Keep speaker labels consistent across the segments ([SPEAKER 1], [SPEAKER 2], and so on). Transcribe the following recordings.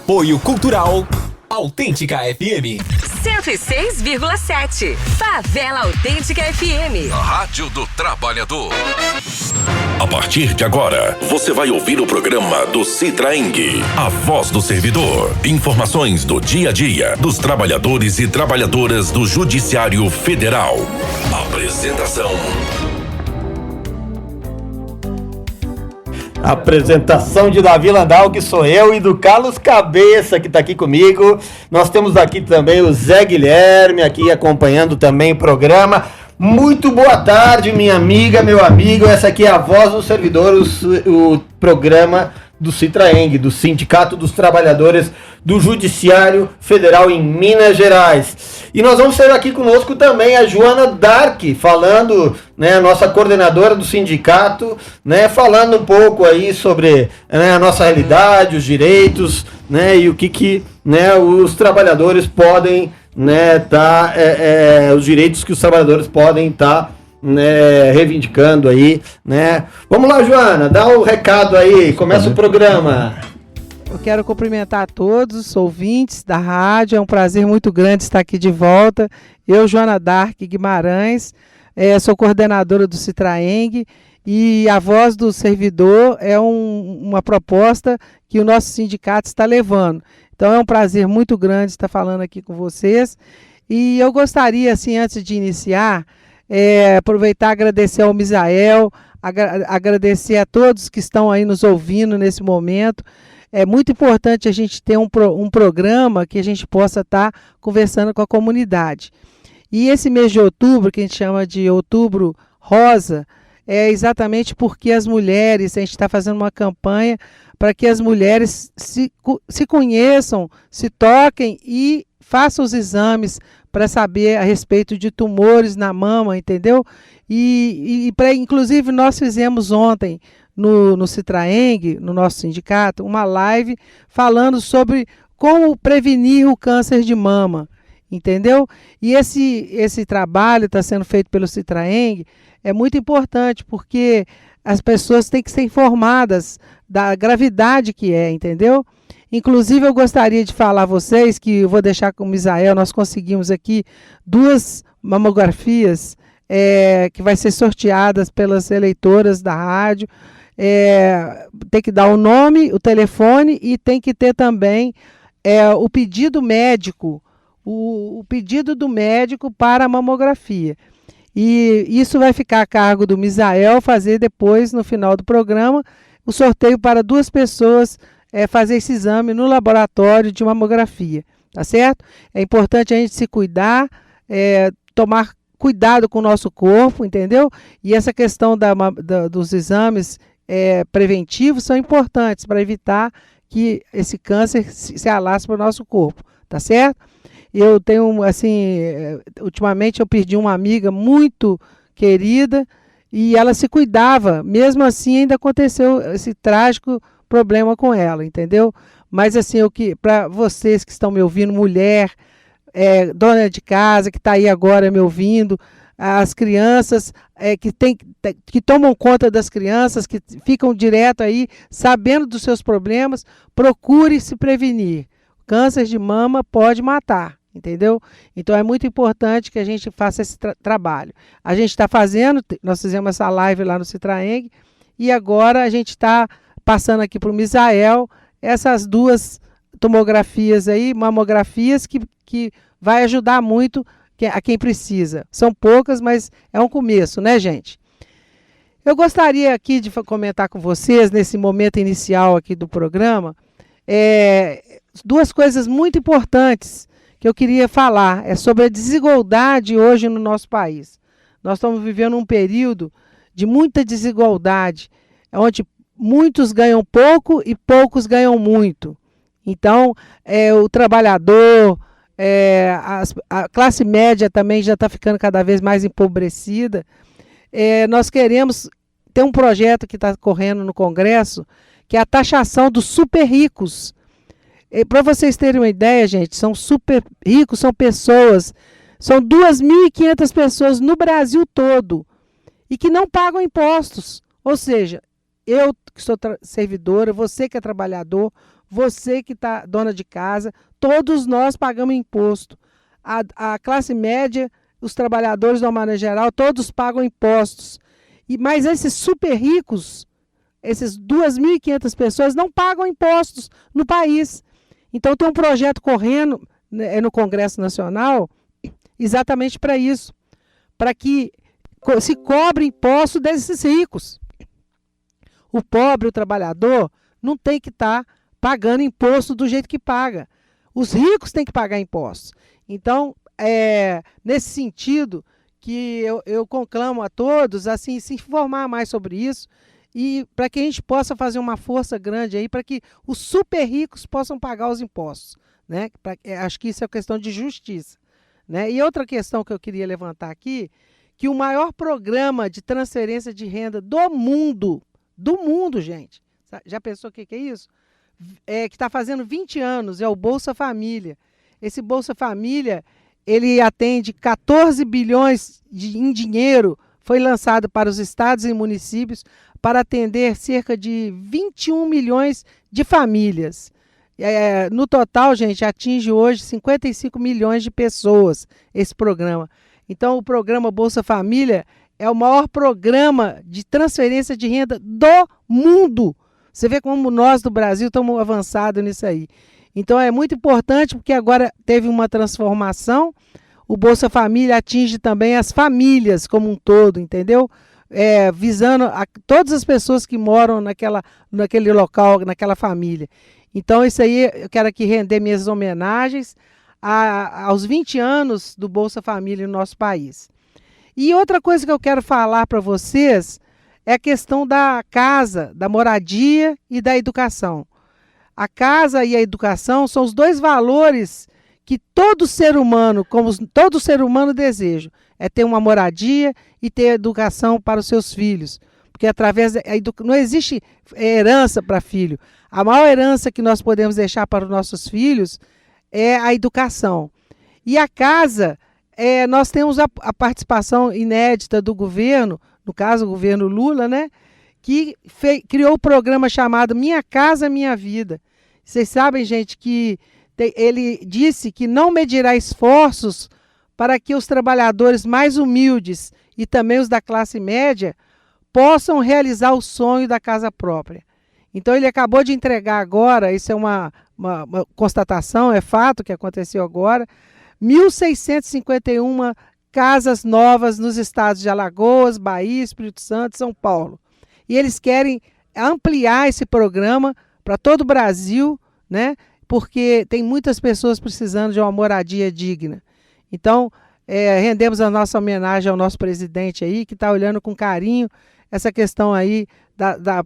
[SPEAKER 1] Apoio Cultural Autêntica FM
[SPEAKER 2] 106,7. Favela Autêntica FM.
[SPEAKER 3] A Rádio do Trabalhador.
[SPEAKER 4] A partir de agora, você vai ouvir o programa do Citraeng, a voz do servidor. Informações do dia a dia dos trabalhadores e trabalhadoras do Judiciário Federal.
[SPEAKER 5] Apresentação de Davi Landau, que sou eu, e do Carlos Cabeça, que está aqui comigo. Nós temos aqui também o Zé Guilherme, aqui acompanhando também o programa. Muito boa tarde, minha amiga, meu amigo. Essa aqui é a voz do servidor, o programa do Citraeng, do Sindicato dos Trabalhadores do Judiciário Federal em Minas Gerais. E nós vamos ter aqui conosco também a Joana Dark, falando, né, a nossa coordenadora do sindicato, né, falando um pouco aí sobre, né, a nossa realidade, os direitos, né, e o que né, os trabalhadores podem, né, os direitos que os trabalhadores podem estar, né, reivindicando aí, né. Vamos lá, Joana, dá o recado aí, começa o programa.
[SPEAKER 6] Eu quero cumprimentar a todos os ouvintes da rádio, é um prazer muito grande estar aqui de volta. Eu, Joana Dark Guimarães, sou coordenadora do Citraeng, e a voz do servidor é uma proposta que o nosso sindicato está levando. Então é um prazer muito grande estar falando aqui com vocês. E eu gostaria, assim, antes de iniciar, aproveitar e agradecer ao Misael, agradecer a todos que estão aí nos ouvindo nesse momento. É muito importante a gente ter um programa que a gente possa estar conversando com a comunidade. E esse mês de outubro, que a gente chama de Outubro Rosa, é exatamente porque as mulheres, a gente está fazendo uma campanha para que as mulheres se conheçam, se toquem e façam os exames para saber a respeito de tumores na mama, entendeu? Inclusive, nós fizemos ontem no Citraeng, no nosso sindicato, uma live falando sobre como prevenir o câncer de mama, entendeu? E esse trabalho está sendo feito pelo Citraeng, é muito importante, porque as pessoas têm que ser informadas da gravidade que é, entendeu? Inclusive, eu gostaria de falar a vocês, que eu vou deixar com o Misael, nós conseguimos aqui 2 mamografias que vai ser sorteadas pelas eleitoras da rádio. Tem que dar o nome, o telefone, e tem que ter também o pedido médico, o pedido do médico para a mamografia. E isso vai ficar a cargo do Misael fazer depois, no final do programa, o sorteio para 2 pessoas fazer esse exame no laboratório de mamografia, tá certo? É importante a gente se cuidar, tomar cuidado com o nosso corpo, entendeu? E essa questão dos exames preventivos são importantes para evitar que esse câncer se alastre para o nosso corpo, tá certo? Eu tenho, assim, ultimamente eu perdi uma amiga muito querida e ela se cuidava, mesmo assim ainda aconteceu esse trágico problema com ela, entendeu? Mas assim, para vocês que estão me ouvindo, mulher, dona de casa, que está aí agora me ouvindo, as crianças que tomam conta das crianças, que ficam direto aí, sabendo dos seus problemas, procure se prevenir. Câncer de mama pode matar, entendeu? Então é muito importante que a gente faça esse trabalho. A gente está fazendo, nós fizemos essa live lá no Citraeng, e agora a gente está passando aqui para o Misael essas 2 tomografias aí, mamografias, que vai ajudar muito a quem precisa. São poucas, mas é um começo, né, gente? Eu gostaria aqui de comentar com vocês, nesse momento inicial aqui do programa, 2 coisas muito importantes que eu queria falar. É sobre a desigualdade hoje no nosso país. Nós estamos vivendo um período de muita desigualdade, onde muitos ganham pouco e poucos ganham muito. Então, o trabalhador, a classe média também já está ficando cada vez mais empobrecida. Nós queremos ter um projeto que está correndo no Congresso, que é a taxação dos super ricos. Para vocês terem uma ideia, gente, são super ricos, são 2.500 pessoas no Brasil todo, e que não pagam impostos. Ou seja, eu que sou servidora, você que é trabalhador, você que está dona de casa, todos nós pagamos imposto. A classe média, os trabalhadores de uma maneira geral, todos pagam impostos. Mas esses super ricos, essas 2.500 pessoas não pagam impostos no país. Então tem um projeto correndo no Congresso Nacional exatamente para isso, para que se cobre imposto desses ricos. O pobre, o trabalhador, não tem que estar pagando imposto do jeito que paga. Os ricos têm que pagar impostos. Então, nesse sentido, que eu conclamo a todos assim, se informar mais sobre isso, e para que a gente possa fazer uma força grande aí para que os super ricos possam pagar os impostos, né? Acho que isso é questão de justiça, né? E outra questão que eu queria levantar aqui, que o maior programa de transferência de renda do mundo, gente, já pensou o que é isso? Que está fazendo 20 anos, é o Bolsa Família. Esse Bolsa Família, ele atende 14 bilhões em dinheiro, foi lançado para os estados e municípios para atender cerca de 21 milhões de famílias. No total, gente, atinge hoje 55 milhões de pessoas esse programa. Então, o programa Bolsa Família é o maior programa de transferência de renda do mundo. Você vê como nós do Brasil estamos avançados nisso aí. Então, é muito importante porque agora teve uma transformação. O Bolsa Família atinge também as famílias como um todo, entendeu? Visando todas as pessoas que moram naquele local, naquela família. Então, isso aí, eu quero aqui render minhas homenagens aos 20 anos do Bolsa Família no nosso país. E outra coisa que eu quero falar para vocês é a questão da casa, da moradia e da educação. A casa e a educação são os dois valores que todo ser humano, todo ser humano deseja, é ter uma moradia e ter educação para os seus filhos. Porque através não existe herança para filho. A maior herança que nós podemos deixar para os nossos filhos é a educação. E a casa, nós temos a participação inédita do governo, no caso o governo Lula, né, que criou o programa chamado Minha Casa Minha Vida. Vocês sabem, gente, que ele disse que não medirá esforços para que os trabalhadores mais humildes e também os da classe média possam realizar o sonho da casa própria. Então ele acabou de entregar agora, isso é uma constatação, é fato que aconteceu agora, 1.651 casas novas nos estados de Alagoas, Bahia, Espírito Santo e São Paulo. E eles querem ampliar esse programa para todo o Brasil, né? Porque tem muitas pessoas precisando de uma moradia digna. Então, rendemos a nossa homenagem ao nosso presidente aí, que está olhando com carinho essa questão aí da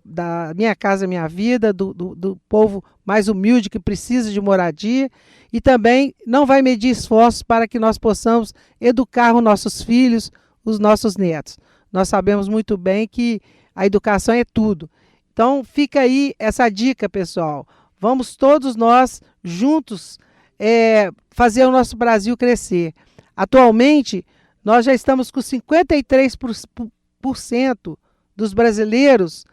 [SPEAKER 6] Minha Casa Minha Vida, do povo mais humilde que precisa de moradia, e também não vai medir esforços para que nós possamos educar os nossos filhos, os nossos netos. Nós sabemos muito bem que a educação é tudo. Então, fica aí essa dica, pessoal. Vamos todos nós juntos fazer o nosso Brasil crescer. Atualmente, nós já estamos com 53% dos brasileiros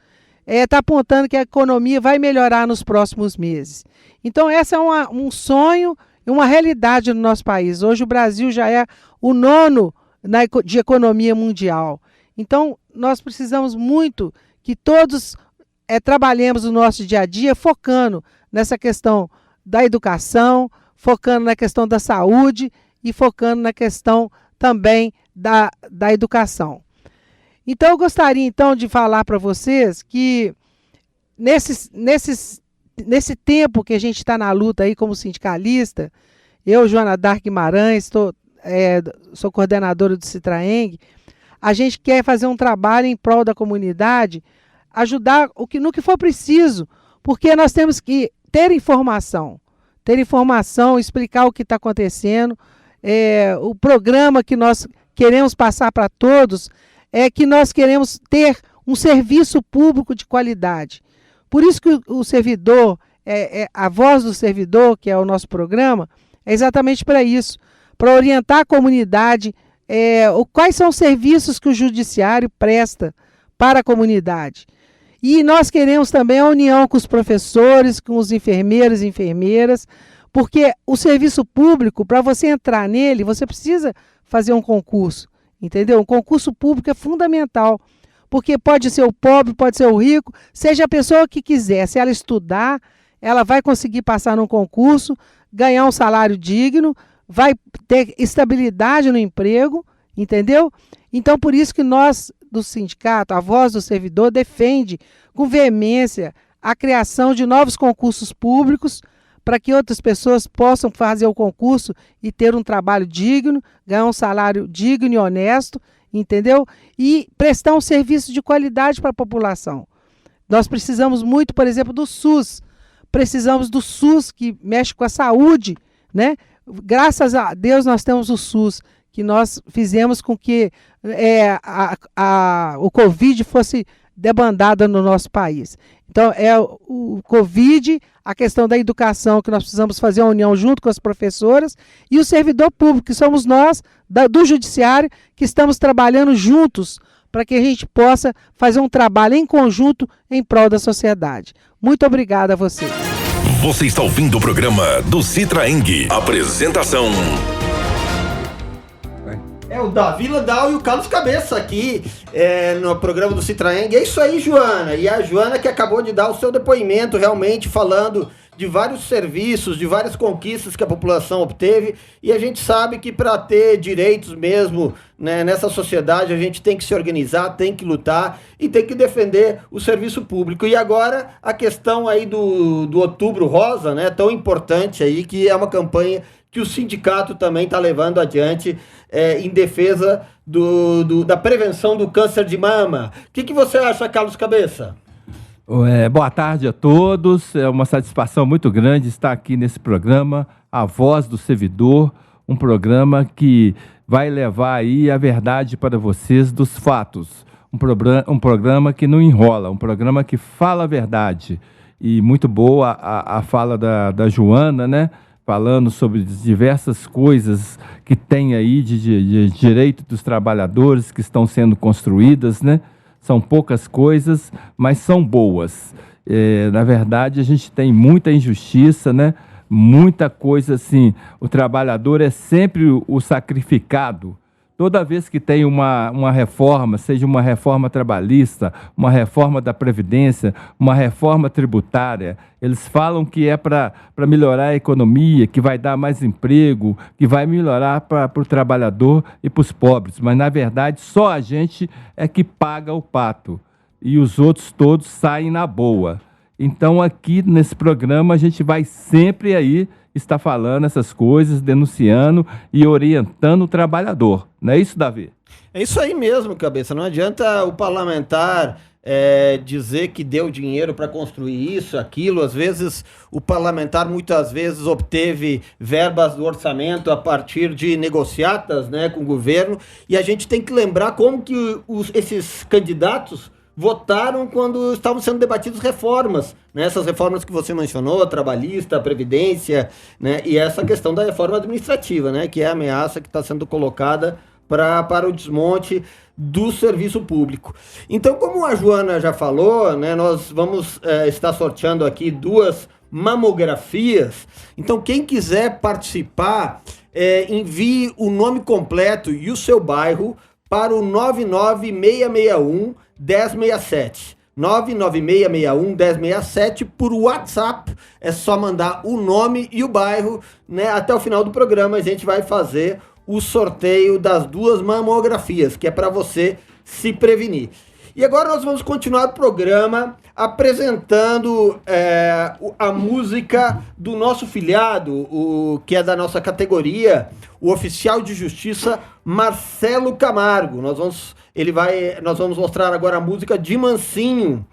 [SPEAKER 6] está apontando que a economia vai melhorar nos próximos meses. Então, essa é um sonho e uma realidade no nosso país. Hoje o Brasil já é o 9º de economia mundial. Então, nós precisamos muito que todos trabalhemos no nosso dia a dia focando nessa questão da educação, focando na questão da saúde e focando na questão também da educação. Então, eu gostaria então de falar para vocês que nesse tempo que a gente está na luta aí como sindicalista, eu, Joana Dark Guimarães, sou coordenadora do Citraeng, a gente quer fazer um trabalho em prol da comunidade, ajudar no que for preciso, porque nós temos que ter informação, explicar o que está acontecendo. O programa que nós queremos passar para todos é que nós queremos ter um serviço público de qualidade. Por isso que o servidor, a voz do servidor, que é o nosso programa, é exatamente para isso, para orientar a comunidade quais são os serviços que o judiciário presta para a comunidade. E nós queremos também a união com os professores, com os enfermeiros e enfermeiras, porque o serviço público, para você entrar nele, você precisa fazer um concurso, entendeu? Um concurso público é fundamental, porque pode ser o pobre, pode ser o rico, seja a pessoa que quiser, se ela estudar, ela vai conseguir passar num concurso, ganhar um salário digno, vai ter estabilidade no emprego, entendeu? Então, por isso que nós, do sindicato, a Voz do Servidor, defende com veemência a criação de novos concursos públicos para que outras pessoas possam fazer o concurso e ter um trabalho digno, ganhar um salário digno e honesto, entendeu? E prestar um serviço de qualidade para a população. Nós precisamos muito, por exemplo, do SUS. Precisamos do SUS, que mexe com a saúde, né? Graças a Deus nós temos o SUS, que nós fizemos com que o Covid fosse debandada no nosso país. Então, o Covid, a questão da educação, que nós precisamos fazer uma união junto com as professoras, e o servidor público, que somos nós, do Judiciário, que estamos trabalhando juntos para que a gente possa fazer um trabalho em conjunto em prol da sociedade. Muito obrigada a você.
[SPEAKER 4] Você está ouvindo o programa do Citraeng. Apresentação...
[SPEAKER 5] É o Davi Landau e o Carlos Cabeça aqui no programa do Citraeng. É isso aí, Joana. E a Joana que acabou de dar o seu depoimento, realmente falando de vários serviços, de várias conquistas que a população obteve. E a gente sabe que para ter direitos mesmo, né, nessa sociedade, a gente tem que se organizar, tem que lutar e tem que defender o serviço público. E agora a questão aí do Outubro Rosa, né, tão importante aí, que é uma campanha que o sindicato também está levando adiante em defesa da prevenção do câncer de mama. O que você acha, Carlos Cabeça?
[SPEAKER 7] Boa tarde a todos, é uma satisfação muito grande estar aqui nesse programa, A Voz do Servidor, um programa que vai levar aí a verdade para vocês dos fatos, um programa que não enrola, um programa que fala a verdade. E muito boa a fala da Joana, né? Falando sobre diversas coisas que tem aí de direito dos trabalhadores que estão sendo construídas, né? São poucas coisas, mas são boas. Na verdade, a gente tem muita injustiça, né? Muita coisa assim. O trabalhador é sempre o sacrificado. Toda vez que tem uma reforma, seja uma reforma trabalhista, uma reforma da Previdência, uma reforma tributária, eles falam que é para melhorar a economia, que vai dar mais emprego, que vai melhorar para o trabalhador e para os pobres. Mas, na verdade, só a gente é que paga o pato e os outros todos saem na boa. Então, aqui nesse programa, a gente vai sempre aí está falando essas coisas, denunciando e orientando o trabalhador. Não é isso, Davi?
[SPEAKER 5] É isso aí mesmo, Cabeça. Não adianta o parlamentar dizer que deu dinheiro para construir isso, aquilo. Às vezes, o parlamentar muitas vezes obteve verbas do orçamento a partir de negociatas, né, com o governo. E a gente tem que lembrar como que esses candidatos votaram quando estavam sendo debatidas reformas, né? Essas reformas que você mencionou, a trabalhista, a previdência, né? E essa questão da reforma administrativa, né? Que é a ameaça que está sendo colocada para o desmonte do serviço público. Então, como a Joana já falou, né? Nós vamos estar sorteando aqui 2 mamografias. Então, quem quiser participar, envie o nome completo e o seu bairro para o 99661-1067. 99661-1067 por WhatsApp. É só mandar o nome e o bairro, né? Até o final do programa a gente vai fazer o sorteio das 2 mamografias, que é para você se prevenir. E agora nós vamos continuar o programa apresentando a música do nosso filiado, que é da nossa categoria, o oficial de justiça Marcelo Camargo. Nós vamos mostrar agora a música de Mansinho.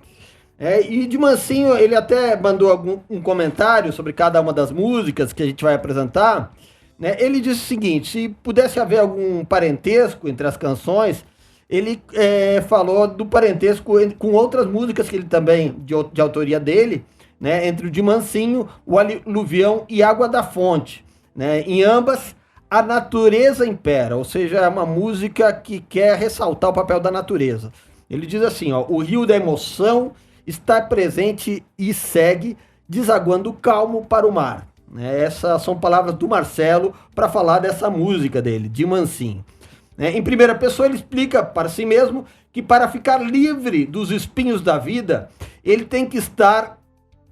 [SPEAKER 5] E de Mansinho, ele até mandou um comentário sobre cada uma das músicas que a gente vai apresentar, né? Ele disse o seguinte: se pudesse haver algum parentesco entre as canções, ele falou do parentesco com outras músicas que ele também, de autoria dele, né? Entre o de Mansinho, o Aluvião e Água da Fonte, né? Em ambas, a natureza impera, ou seja, é uma música que quer ressaltar o papel da natureza. Ele diz assim, ó: o rio da emoção está presente e segue, desaguando calmo para o mar. Essas são palavras do Marcelo para falar dessa música dele, de mansinho. Em primeira pessoa, ele explica para si mesmo que para ficar livre dos espinhos da vida, ele tem que estar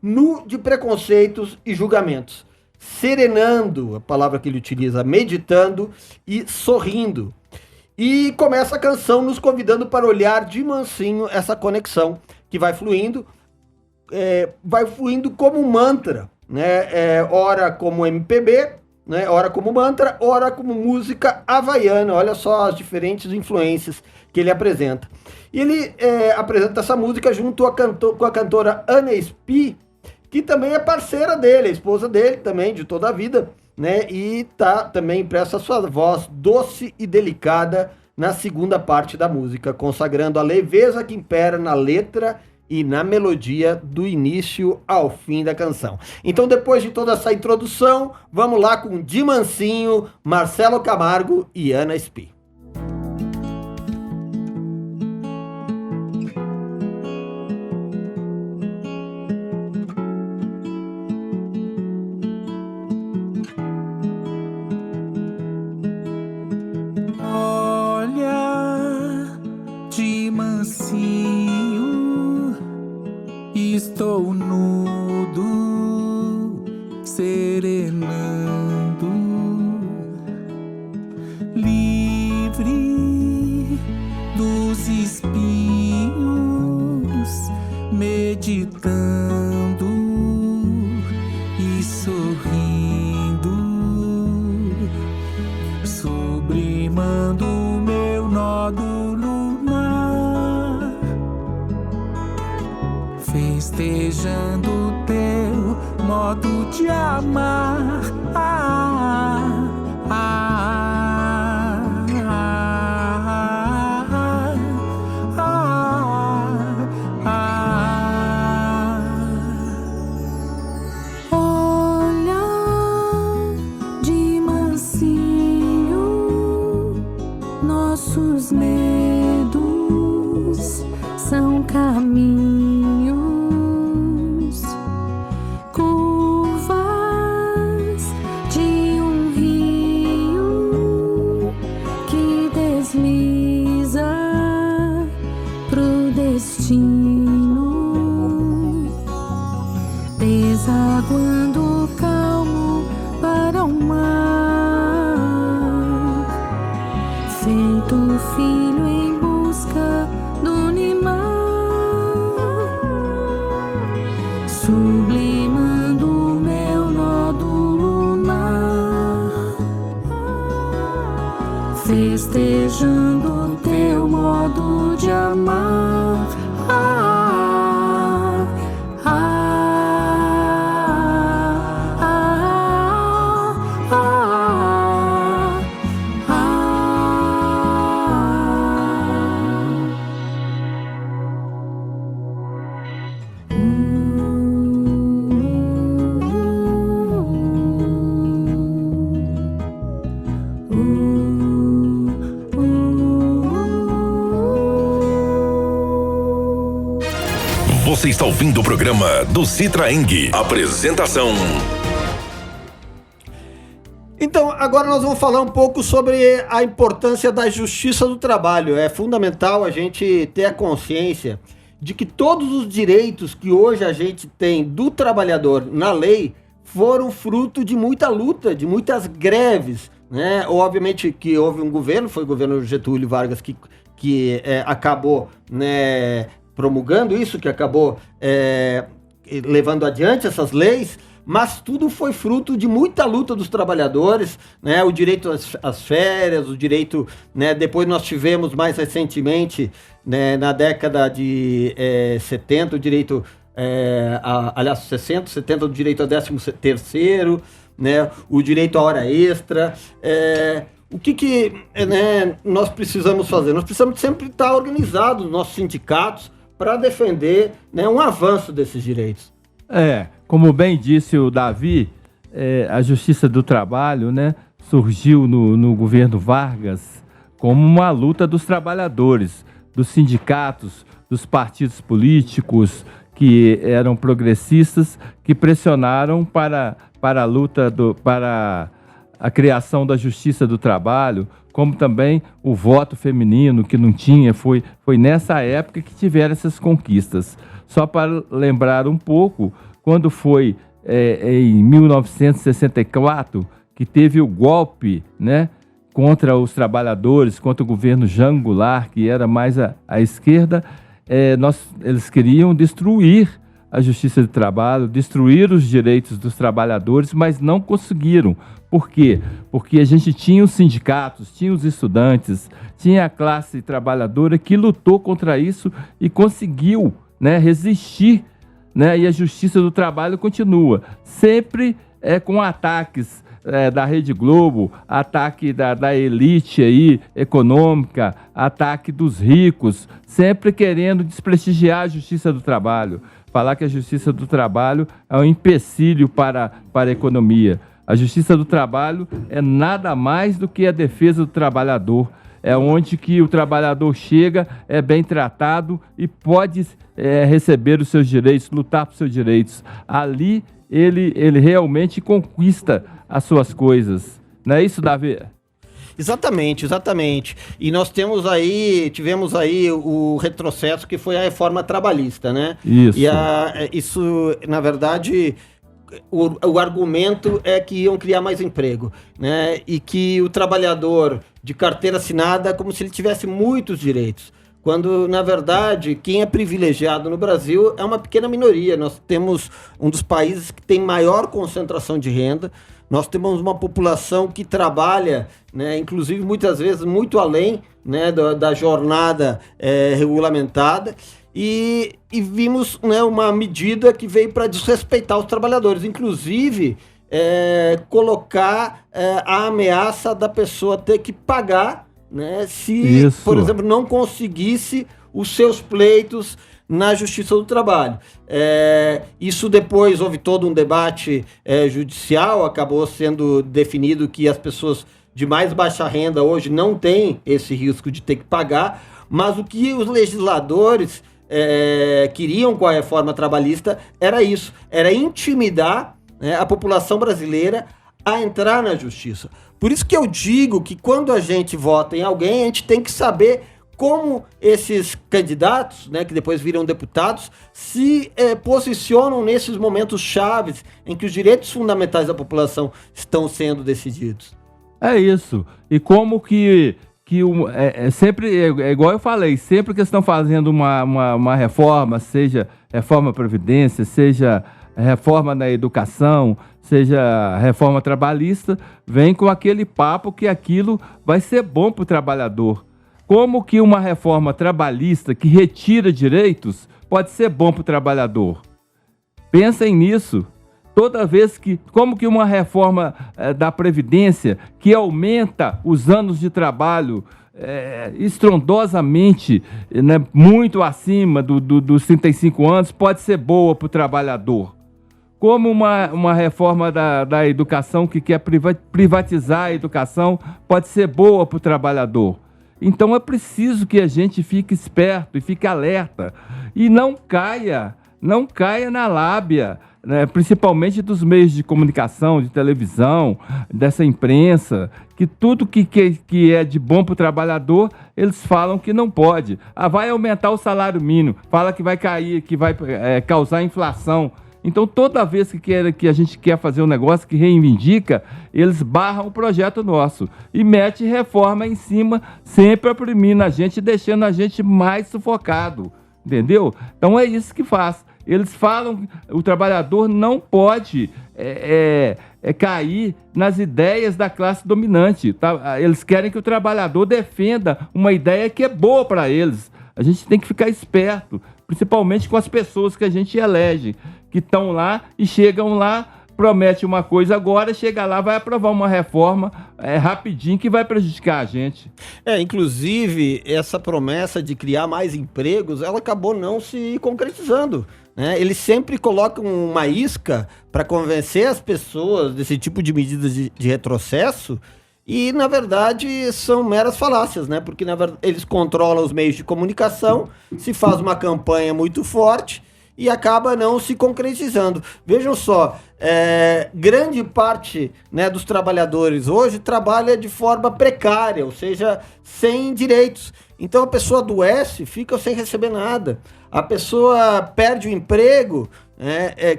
[SPEAKER 5] nu de preconceitos e julgamentos, serenando, a palavra que ele utiliza, meditando e sorrindo. E começa a canção nos convidando para olhar de mansinho essa conexão que vai fluindo como um mantra, né? Ora como MPB, né? Ora como mantra, ora como música havaiana. Olha só as diferentes influências que ele apresenta. E ele apresenta essa música junto com a cantora Ana Spi, que também é parceira dele, a esposa dele também, de toda a vida, né? E também presta sua voz doce e delicada na segunda parte da música, consagrando a leveza que impera na letra e na melodia do início ao fim da canção. Então, depois de toda essa introdução, vamos lá com de mansinho, Marcelo Camargo e Ana Spi.
[SPEAKER 8] Estou nudo, serenando, livre dos espinhos, meditando e sorrindo, sublimando meu nódulo lunar, festejando teu modo de amar.
[SPEAKER 9] Olha de mansinho, nossos medos são caminhos, curvas de um rio que desliza pro destino, desaguando calmo para o mar, feito filho em busca do Nimar, sublimando meu nódulo lunar, festejando teu modo de amar.
[SPEAKER 4] Você está ouvindo o programa do Citraeng. Apresentação.
[SPEAKER 5] Então, agora nós vamos falar um pouco sobre a importância da justiça do trabalho. É fundamental a gente ter a consciência de que todos os direitos que hoje a gente tem do trabalhador na lei foram fruto de muita luta, de muitas greves, né? Obviamente que houve um governo, foi o governo Getúlio Vargas que acabou, né, promulgando isso, que acabou levando adiante essas leis, mas tudo foi fruto de muita luta dos trabalhadores, né? O direito às férias, o direito, né? Depois nós tivemos mais recentemente, né, na década de 70, o direito, aliás, 60, 70, o direito ao 13º, né? O direito à hora extra. O que né, nós precisamos fazer? Nós precisamos sempre estar organizados, nossos sindicatos, para defender, né, um avanço desses direitos.
[SPEAKER 7] Como bem disse o Davi, a Justiça do Trabalho, né, surgiu no governo Vargas como uma luta dos trabalhadores, dos sindicatos, dos partidos políticos que eram progressistas, que pressionaram para a luta, para a criação da justiça do trabalho, como também o voto feminino, que não tinha, foi nessa época que tiveram essas conquistas. Só para lembrar um pouco, quando foi em 1964, que teve o golpe, né, contra os trabalhadores, contra o governo Jango Goulart, que era mais à esquerda, eles queriam destruir a justiça do trabalho, destruir os direitos dos trabalhadores, mas não conseguiram. Por quê? Porque a gente tinha os sindicatos, tinha os estudantes, tinha a classe trabalhadora que lutou contra isso e conseguiu, né, resistir, né, e a justiça do trabalho continua, sempre com ataques da Rede Globo, ataque da elite aí, econômica, ataque dos ricos, sempre querendo desprestigiar a justiça do trabalho, falar que a justiça do trabalho é um empecilho para a economia. A justiça do trabalho é nada mais do que a defesa do trabalhador. É onde que o trabalhador chega, é bem tratado e pode receber os seus direitos, lutar por seus direitos. Ali ele realmente conquista as suas coisas. Não é isso, Davi?
[SPEAKER 5] Exatamente. E nós tivemos aí o retrocesso que foi a reforma trabalhista, né?
[SPEAKER 7] Isso.
[SPEAKER 5] E isso, na verdade, o argumento é que iam criar mais emprego, né? E que o trabalhador de carteira assinada, como se ele tivesse muitos direitos. Quando, na verdade, quem é privilegiado no Brasil é uma pequena minoria. Nós temos um dos países que tem maior concentração de renda. Nós temos uma população que trabalha, né, inclusive muitas vezes muito além, né, da jornada regulamentada, e vimos, né, uma medida que veio para desrespeitar os trabalhadores, inclusive colocar a ameaça da pessoa ter que pagar, né, se, por exemplo, não conseguisse os seus pleitos na Justiça do Trabalho. Isso depois houve todo um debate judicial, acabou sendo definido que as pessoas de mais baixa renda hoje não têm esse risco de ter que pagar, mas o que os legisladores queriam com a reforma trabalhista era isso, era intimidar, né, a população brasileira a entrar na justiça. Por isso que eu digo que quando a gente vota em alguém, a gente tem que saber como esses candidatos, né, que depois viram deputados, se posicionam nesses momentos chaves em que os direitos fundamentais da população estão sendo decididos.
[SPEAKER 7] É isso. E como que sempre, igual eu falei, sempre que estão fazendo uma reforma, seja reforma Previdência, seja reforma na educação, seja reforma trabalhista, vem com aquele papo que aquilo vai ser bom para o trabalhador. Como que uma reforma trabalhista que retira direitos pode ser bom para o trabalhador? Pensem nisso. Toda vez como que uma reforma da Previdência que aumenta os anos de trabalho estrondosamente, né, muito acima dos 35 anos, pode ser boa para o trabalhador? Como uma reforma da educação que quer privatizar a educação pode ser boa para o trabalhador? Então é preciso que a gente fique esperto e fique alerta e não caia na lábia, né, principalmente dos meios de comunicação, de televisão, dessa imprensa, que tudo que é de bom para o trabalhador, eles falam que não pode. Vai aumentar o salário mínimo, fala que vai cair, que vai causar inflação. Então, toda vez que a gente quer fazer um negócio que reivindica, eles barram o projeto nosso e mete reforma em cima, sempre oprimindo a gente, deixando a gente mais sufocado, entendeu? Então, é isso que faz. Eles falam que o trabalhador não pode cair nas ideias da classe dominante. Tá? Eles querem que o trabalhador defenda uma ideia que é boa para eles. A gente tem que ficar esperto, principalmente com as pessoas que a gente elege, que estão lá e chegam lá, promete uma coisa agora, chega lá, vai aprovar uma reforma rapidinho que vai prejudicar a gente.
[SPEAKER 5] Inclusive, essa promessa de criar mais empregos, ela acabou não se concretizando, né? Eles sempre colocam uma isca para convencer as pessoas desse tipo de medidas de retrocesso e, na verdade, são meras falácias, né? Porque, na verdade, eles controlam os meios de comunicação, se faz uma campanha muito forte e acaba não se concretizando. Vejam só, grande parte, né, dos trabalhadores hoje trabalha de forma precária, ou seja, sem direitos. Então a pessoa adoece, fica sem receber nada. A pessoa perde o emprego,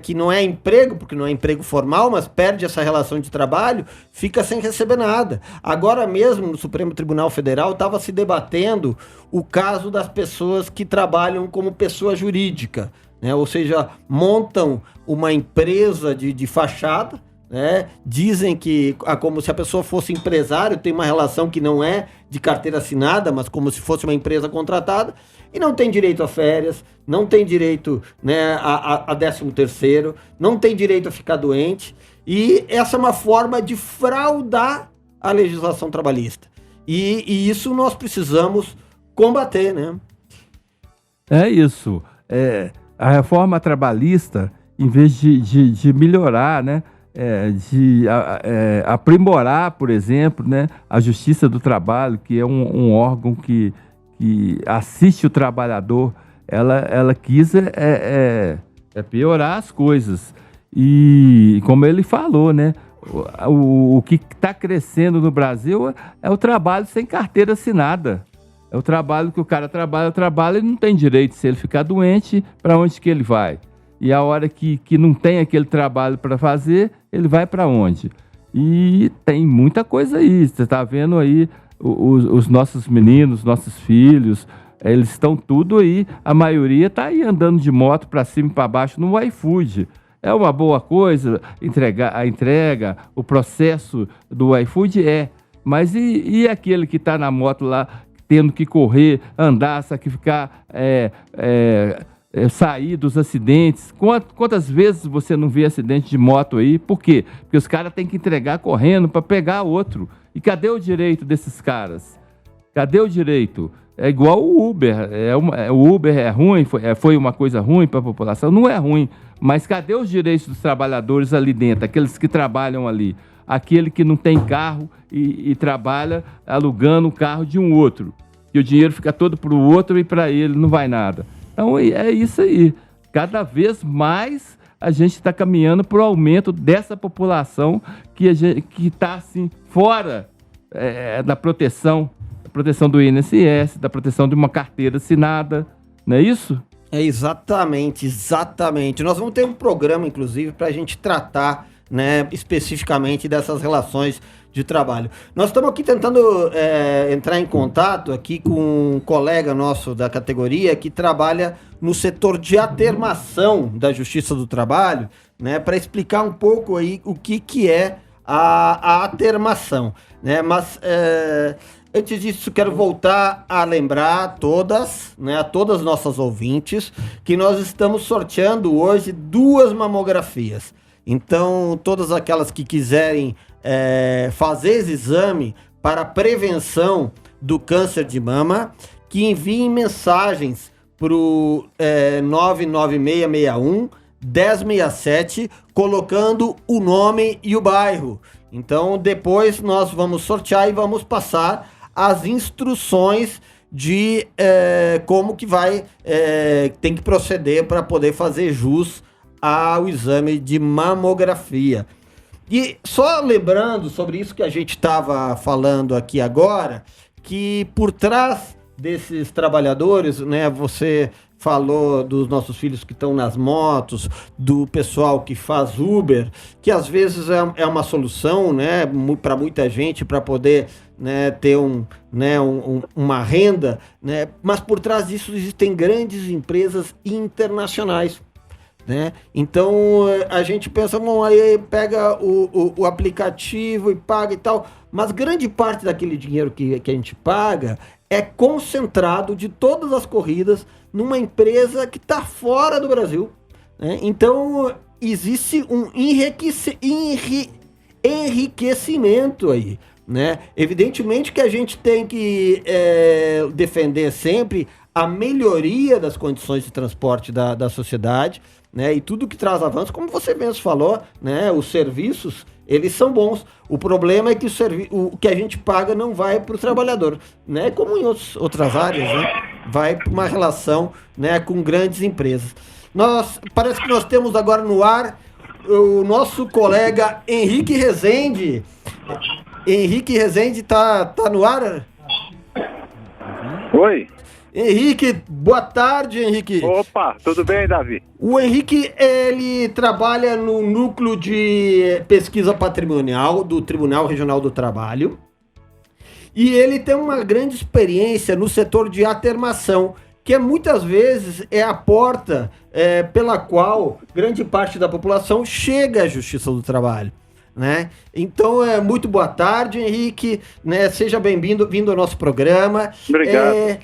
[SPEAKER 5] que não é emprego, porque não é emprego formal, mas perde essa relação de trabalho, fica sem receber nada. Agora mesmo, no Supremo Tribunal Federal, estava se debatendo o caso das pessoas que trabalham como pessoa jurídica, né? Ou seja, montam uma empresa de fachada, né? Dizem que, como se a pessoa fosse empresário, tem uma relação que não é de carteira assinada, mas como se fosse uma empresa contratada, e não tem direito a férias, não tem direito, né, a 13º, não tem direito a ficar doente, e essa é uma forma de fraudar a legislação trabalhista. E isso nós precisamos combater, né?
[SPEAKER 7] É isso. A reforma trabalhista, em vez de melhorar, né, de aprimorar, por exemplo, né, a Justiça do Trabalho, que é um órgão que assiste o trabalhador, ela quis piorar as coisas. E como ele falou, né, o que está crescendo no Brasil é o trabalho sem carteira assinada. É o trabalho que o cara trabalha e não tem direito. Se ele ficar doente, para onde que ele vai? E a hora que não tem aquele trabalho para fazer, ele vai para onde? E tem muita coisa aí. Você está vendo aí os nossos meninos, nossos filhos, eles estão tudo aí. A maioria está aí andando de moto para cima e para baixo no iFood. É uma boa coisa a entrega, o processo do iFood Mas e aquele que está na moto lá, tendo que correr, andar, sacrificar, sair dos acidentes? Quantas vezes você não vê acidente de moto aí? Por quê? Porque os caras têm que entregar correndo para pegar outro. E cadê o direito desses caras? Cadê o direito? É igual o Uber. O Uber é ruim, foi uma coisa ruim para a população? Não é ruim. Mas cadê os direitos dos trabalhadores ali dentro? Aqueles que trabalham ali. Aquele que não tem carro e trabalha alugando o carro de um outro. E o dinheiro fica todo para o outro e para ele não vai nada. Então é isso aí. Cada vez mais a gente está caminhando para o aumento dessa população que está assim, fora da proteção do INSS, da proteção de uma carteira assinada. Não é isso?
[SPEAKER 5] Exatamente. Nós vamos ter um programa, inclusive, para a gente tratar, né, especificamente dessas relações de trabalho. Nós estamos aqui tentando entrar em contato aqui com um colega nosso da categoria que trabalha no setor de atermação da Justiça do Trabalho, né, para explicar um pouco aí o que é a atermação, né? Mas antes disso, quero voltar a lembrar a todas nossas ouvintes, que nós estamos sorteando hoje 2 mamografias. Então, todas aquelas que quiserem fazer esse exame para prevenção do câncer de mama, que enviem mensagens para o 99661 1067, colocando o nome e o bairro. Então, depois nós vamos sortear e vamos passar as instruções de como que tem que proceder para poder fazer jus ao exame de mamografia. E só lembrando sobre isso que a gente estava falando aqui agora, que por trás desses trabalhadores, né, você falou dos nossos filhos que estão nas motos, do pessoal que faz Uber, que às vezes é uma solução, né, para muita gente, para poder, né, ter uma renda, né, mas por trás disso existem grandes empresas internacionais, né? Então a gente pensa, bom, aí pega o aplicativo e paga e tal, mas grande parte daquele dinheiro que a gente paga é concentrado de todas as corridas numa empresa que está fora do Brasil, né? Então existe um enriquecimento aí, né? Evidentemente que a gente tem que defender sempre a melhoria das condições de transporte da sociedade, né? E tudo que traz avanço, como você mesmo falou, né? Os serviços, eles são bons. O problema é que o que a gente paga não vai para o trabalhador, né? Como em outras áreas, né? Vai para uma relação, né, com grandes empresas. Parece que nós temos agora no ar o nosso colega Henrique Rezende. Henrique Rezende tá no ar?
[SPEAKER 10] Oi.
[SPEAKER 5] Henrique, boa tarde, Henrique.
[SPEAKER 10] Opa, tudo bem, Davi?
[SPEAKER 5] O Henrique, ele trabalha no núcleo de pesquisa patrimonial do Tribunal Regional do Trabalho e ele tem uma grande experiência no setor de atermação, que muitas vezes é a porta pela qual grande parte da população chega à Justiça do Trabalho, né? Então, muito boa tarde, Henrique, né? Seja bem-vindo ao nosso programa.
[SPEAKER 10] Obrigado.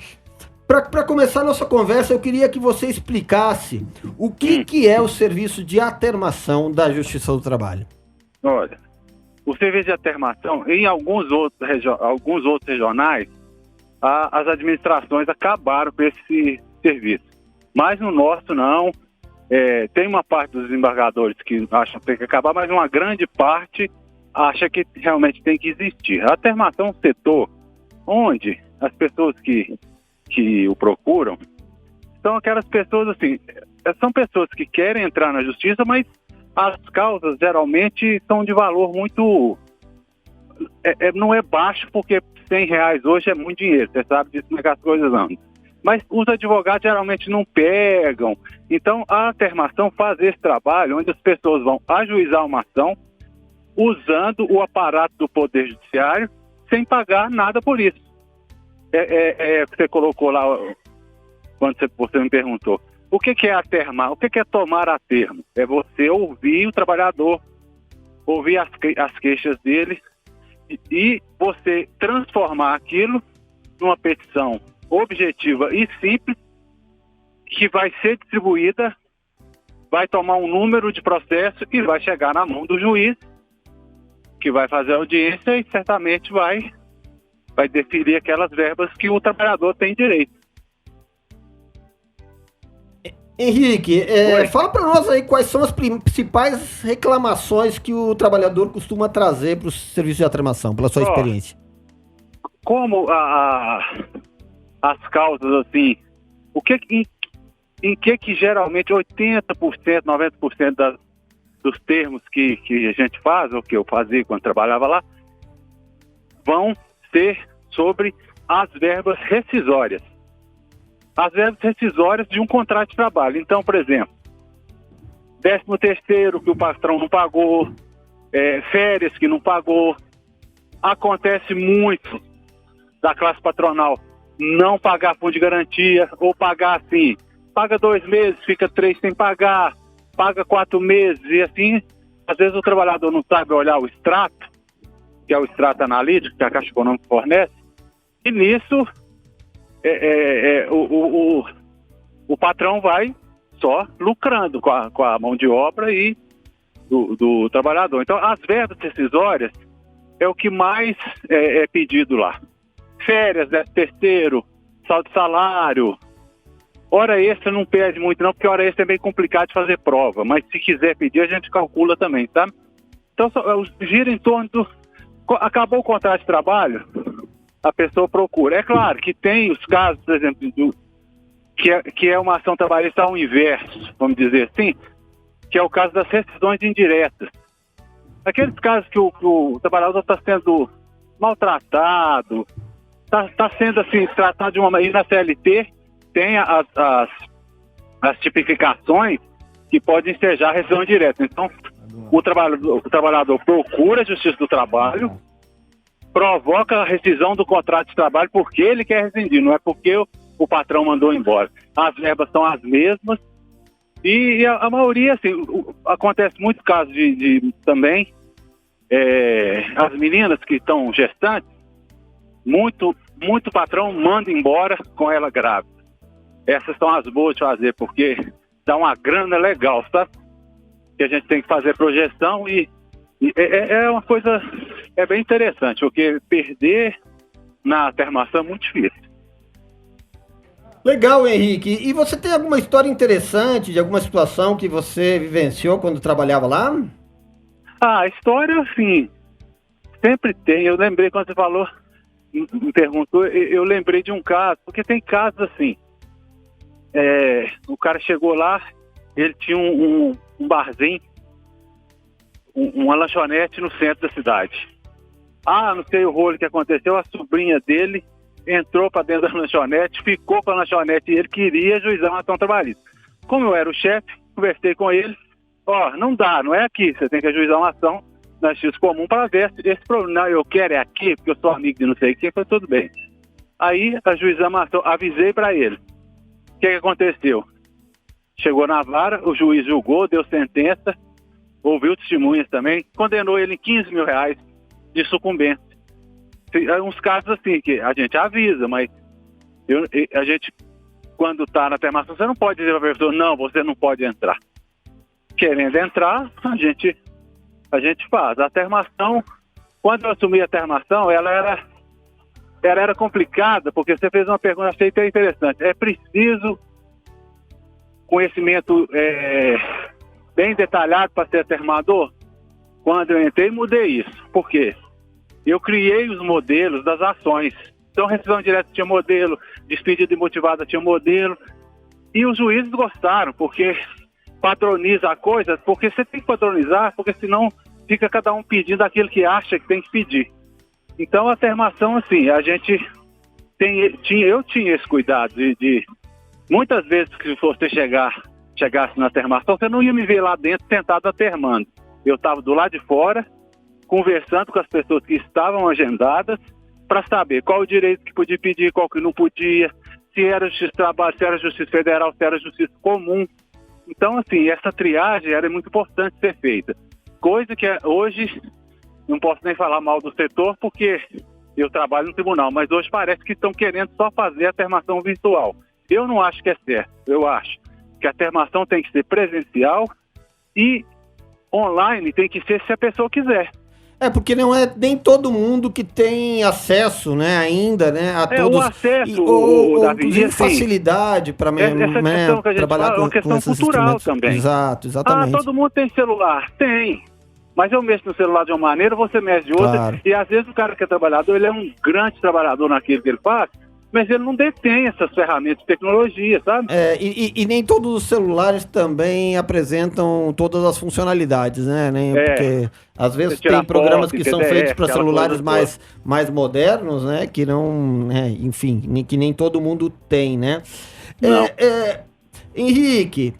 [SPEAKER 5] Para começar a nossa conversa, eu queria que você explicasse o que é o serviço de atermação da Justiça do Trabalho.
[SPEAKER 10] Olha, o serviço de atermação, em alguns outros regionais, as administrações acabaram com esse serviço. Mas no nosso não. Tem uma parte dos desembargadores que acham que tem que acabar, mas uma grande parte acha que realmente tem que existir. A atermação é um setor onde as pessoas que o procuram são aquelas pessoas assim, são pessoas que querem entrar na justiça, mas as causas geralmente são de valor muito não é baixo, porque R$100 hoje é muito dinheiro, você sabe disso, como é que as coisas andam. Mas os advogados geralmente não pegam. Então a atermação faz esse trabalho onde as pessoas vão ajuizar uma ação usando o aparato do Poder Judiciário sem pagar nada por isso. Você colocou lá quando você me perguntou o que é atermar, o que é tomar a termo? É você ouvir o trabalhador, ouvir as queixas dele e você transformar aquilo numa petição objetiva e simples que vai ser distribuída, vai tomar um número de processo e vai chegar na mão do juiz, que vai fazer a audiência e certamente vai definir aquelas verbas que o trabalhador tem direito.
[SPEAKER 5] Henrique, fala para nós aí quais são as principais reclamações que o trabalhador costuma trazer para o serviço de atermação, pela sua experiência.
[SPEAKER 10] Como as causas, assim, em que geralmente 80%, 90% dos termos que a gente faz, ou que eu fazia quando trabalhava lá, vão ser sobre as verbas rescisórias. As verbas rescisórias de um contrato de trabalho. Então, por exemplo, 13º que o patrão não pagou, férias que não pagou. Acontece muito da classe patronal não pagar fundo de garantia, ou pagar assim, paga 2 meses, fica 3 sem pagar, paga 4 meses, e assim, às vezes o trabalhador não sabe olhar o extrato, que é o extrato analítico que a Caixa Econômica fornece, e nisso o patrão vai só lucrando com a mão de obra e do trabalhador. Então, as verbas rescisórias é o que mais é pedido lá. Férias, 13º, saldo de salário. Hora extra não pede muito não, porque hora extra é meio complicado de fazer prova, mas se quiser pedir, a gente calcula também, tá? Então, gira em torno do... Acabou o contrato de trabalho, a pessoa procura. É claro que tem os casos, por exemplo, que é uma ação trabalhista ao inverso, vamos dizer assim, que é o caso das rescisões indiretas. Aqueles casos que o trabalhador está sendo maltratado, está sendo assim, tratado de uma maneira. E na CLT tem as tipificações que podem ensejar a rescisão direta. Então, o trabalhador procura a Justiça do Trabalho, provoca a rescisão do contrato de trabalho porque ele quer rescindir, não é porque o patrão mandou embora. As verbas são as mesmas e a maioria, assim, acontece muitos casos de também as meninas que estão gestantes, muito patrão manda embora com ela grávida. Essas são as boas de fazer, porque dá uma grana legal, sabe? Que a gente tem que fazer projeção e é uma coisa bem interessante, porque perder na atermação é muito difícil.
[SPEAKER 5] Legal, Henrique. E você tem alguma história interessante de alguma situação que você vivenciou quando trabalhava lá?
[SPEAKER 10] A história, sim, sempre tem. Eu lembrei quando você falou, me perguntou, eu lembrei de um caso, porque tem casos assim, o cara chegou lá ele tinha um barzinho, uma lanchonete no centro da cidade. Não sei o rolo que aconteceu, a sobrinha dele entrou para dentro da lanchonete, ficou com a lanchonete e ele queria ajuizar uma ação trabalhista. Como eu era o chefe, conversei com ele, não dá, não é aqui, você tem que ajuizar uma ação na Justiça Comum para ver esse problema. Não, eu quero é aqui, porque eu sou amigo de não sei quem, foi tudo bem. Aí ajuizamos a ação, avisei para ele. O que aconteceu? Chegou na vara, o juiz julgou, deu sentença, ouviu testemunhas também, condenou ele em R$15 mil de sucumbência. Uns casos assim, que a gente avisa, mas a gente, quando está na termação, você não pode dizer para a pessoa, não, você não pode entrar. Querendo entrar, a gente faz. A termação, quando eu assumi a termação, ela era complicada, porque você fez uma pergunta, achei que é interessante. É preciso conhecimento bem detalhado para ser termador? Quando eu entrei, mudei isso. Por quê? Eu criei os modelos das ações. Então, rescisão direta tinha modelo, despedida imotivada tinha modelo. E os juízes gostaram, porque patroniza a coisa, porque você tem que patronizar, porque senão fica cada um pedindo aquilo que acha que tem que pedir. Então, a termação, assim, eu tinha esse cuidado de muitas vezes que você chegasse na termação, você não ia me ver lá dentro sentado atermando. Eu estava do lado de fora, conversando com as pessoas que estavam agendadas, para saber qual o direito que podia pedir, qual que não podia, se era justiça de trabalho, se era justiça federal, se era justiça comum. Então, assim, essa triagem era muito importante ser feita. Coisa que hoje, não posso nem falar mal do setor, porque eu trabalho no tribunal, mas hoje parece que estão querendo só fazer a termação virtual. Eu não acho que é certo. Eu acho que a termação tem que ser presencial e online tem que ser se a pessoa quiser.
[SPEAKER 5] Porque não é nem todo mundo que tem acesso, né, ainda, né, a todos.
[SPEAKER 10] O acesso,
[SPEAKER 5] Davi, assim, facilidade para trabalhar
[SPEAKER 10] com uma questão cultural também.
[SPEAKER 5] Exato, exatamente.
[SPEAKER 10] Todo mundo tem celular? Tem. Mas eu mexo no celular de uma maneira, você mexe de outra. Claro. E às vezes o cara que é trabalhador, ele é um grande trabalhador naquilo que ele faz, mas ele não detém essas ferramentas de tecnologia, sabe?
[SPEAKER 5] E nem todos os celulares também apresentam todas as funcionalidades, né? Porque às vezes tem programas que são feitos para celulares mais modernos, né? Que não, enfim, que nem todo mundo tem, né? Henrique,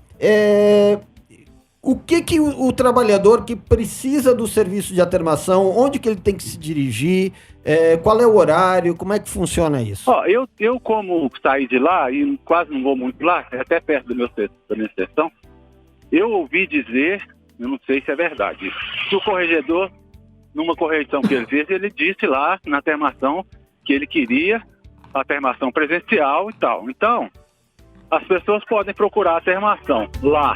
[SPEAKER 5] o que o trabalhador que precisa do serviço de atermação, onde que ele tem que se dirigir, qual é o horário, como é que funciona isso?
[SPEAKER 10] Eu como saí de lá e quase não vou muito lá, até perto da minha sessão, eu ouvi dizer, eu não sei se é verdade, que o corregedor, numa correção que ele fez, ele disse lá na termação que ele queria a termação presencial e tal. Então, as pessoas podem procurar a termação lá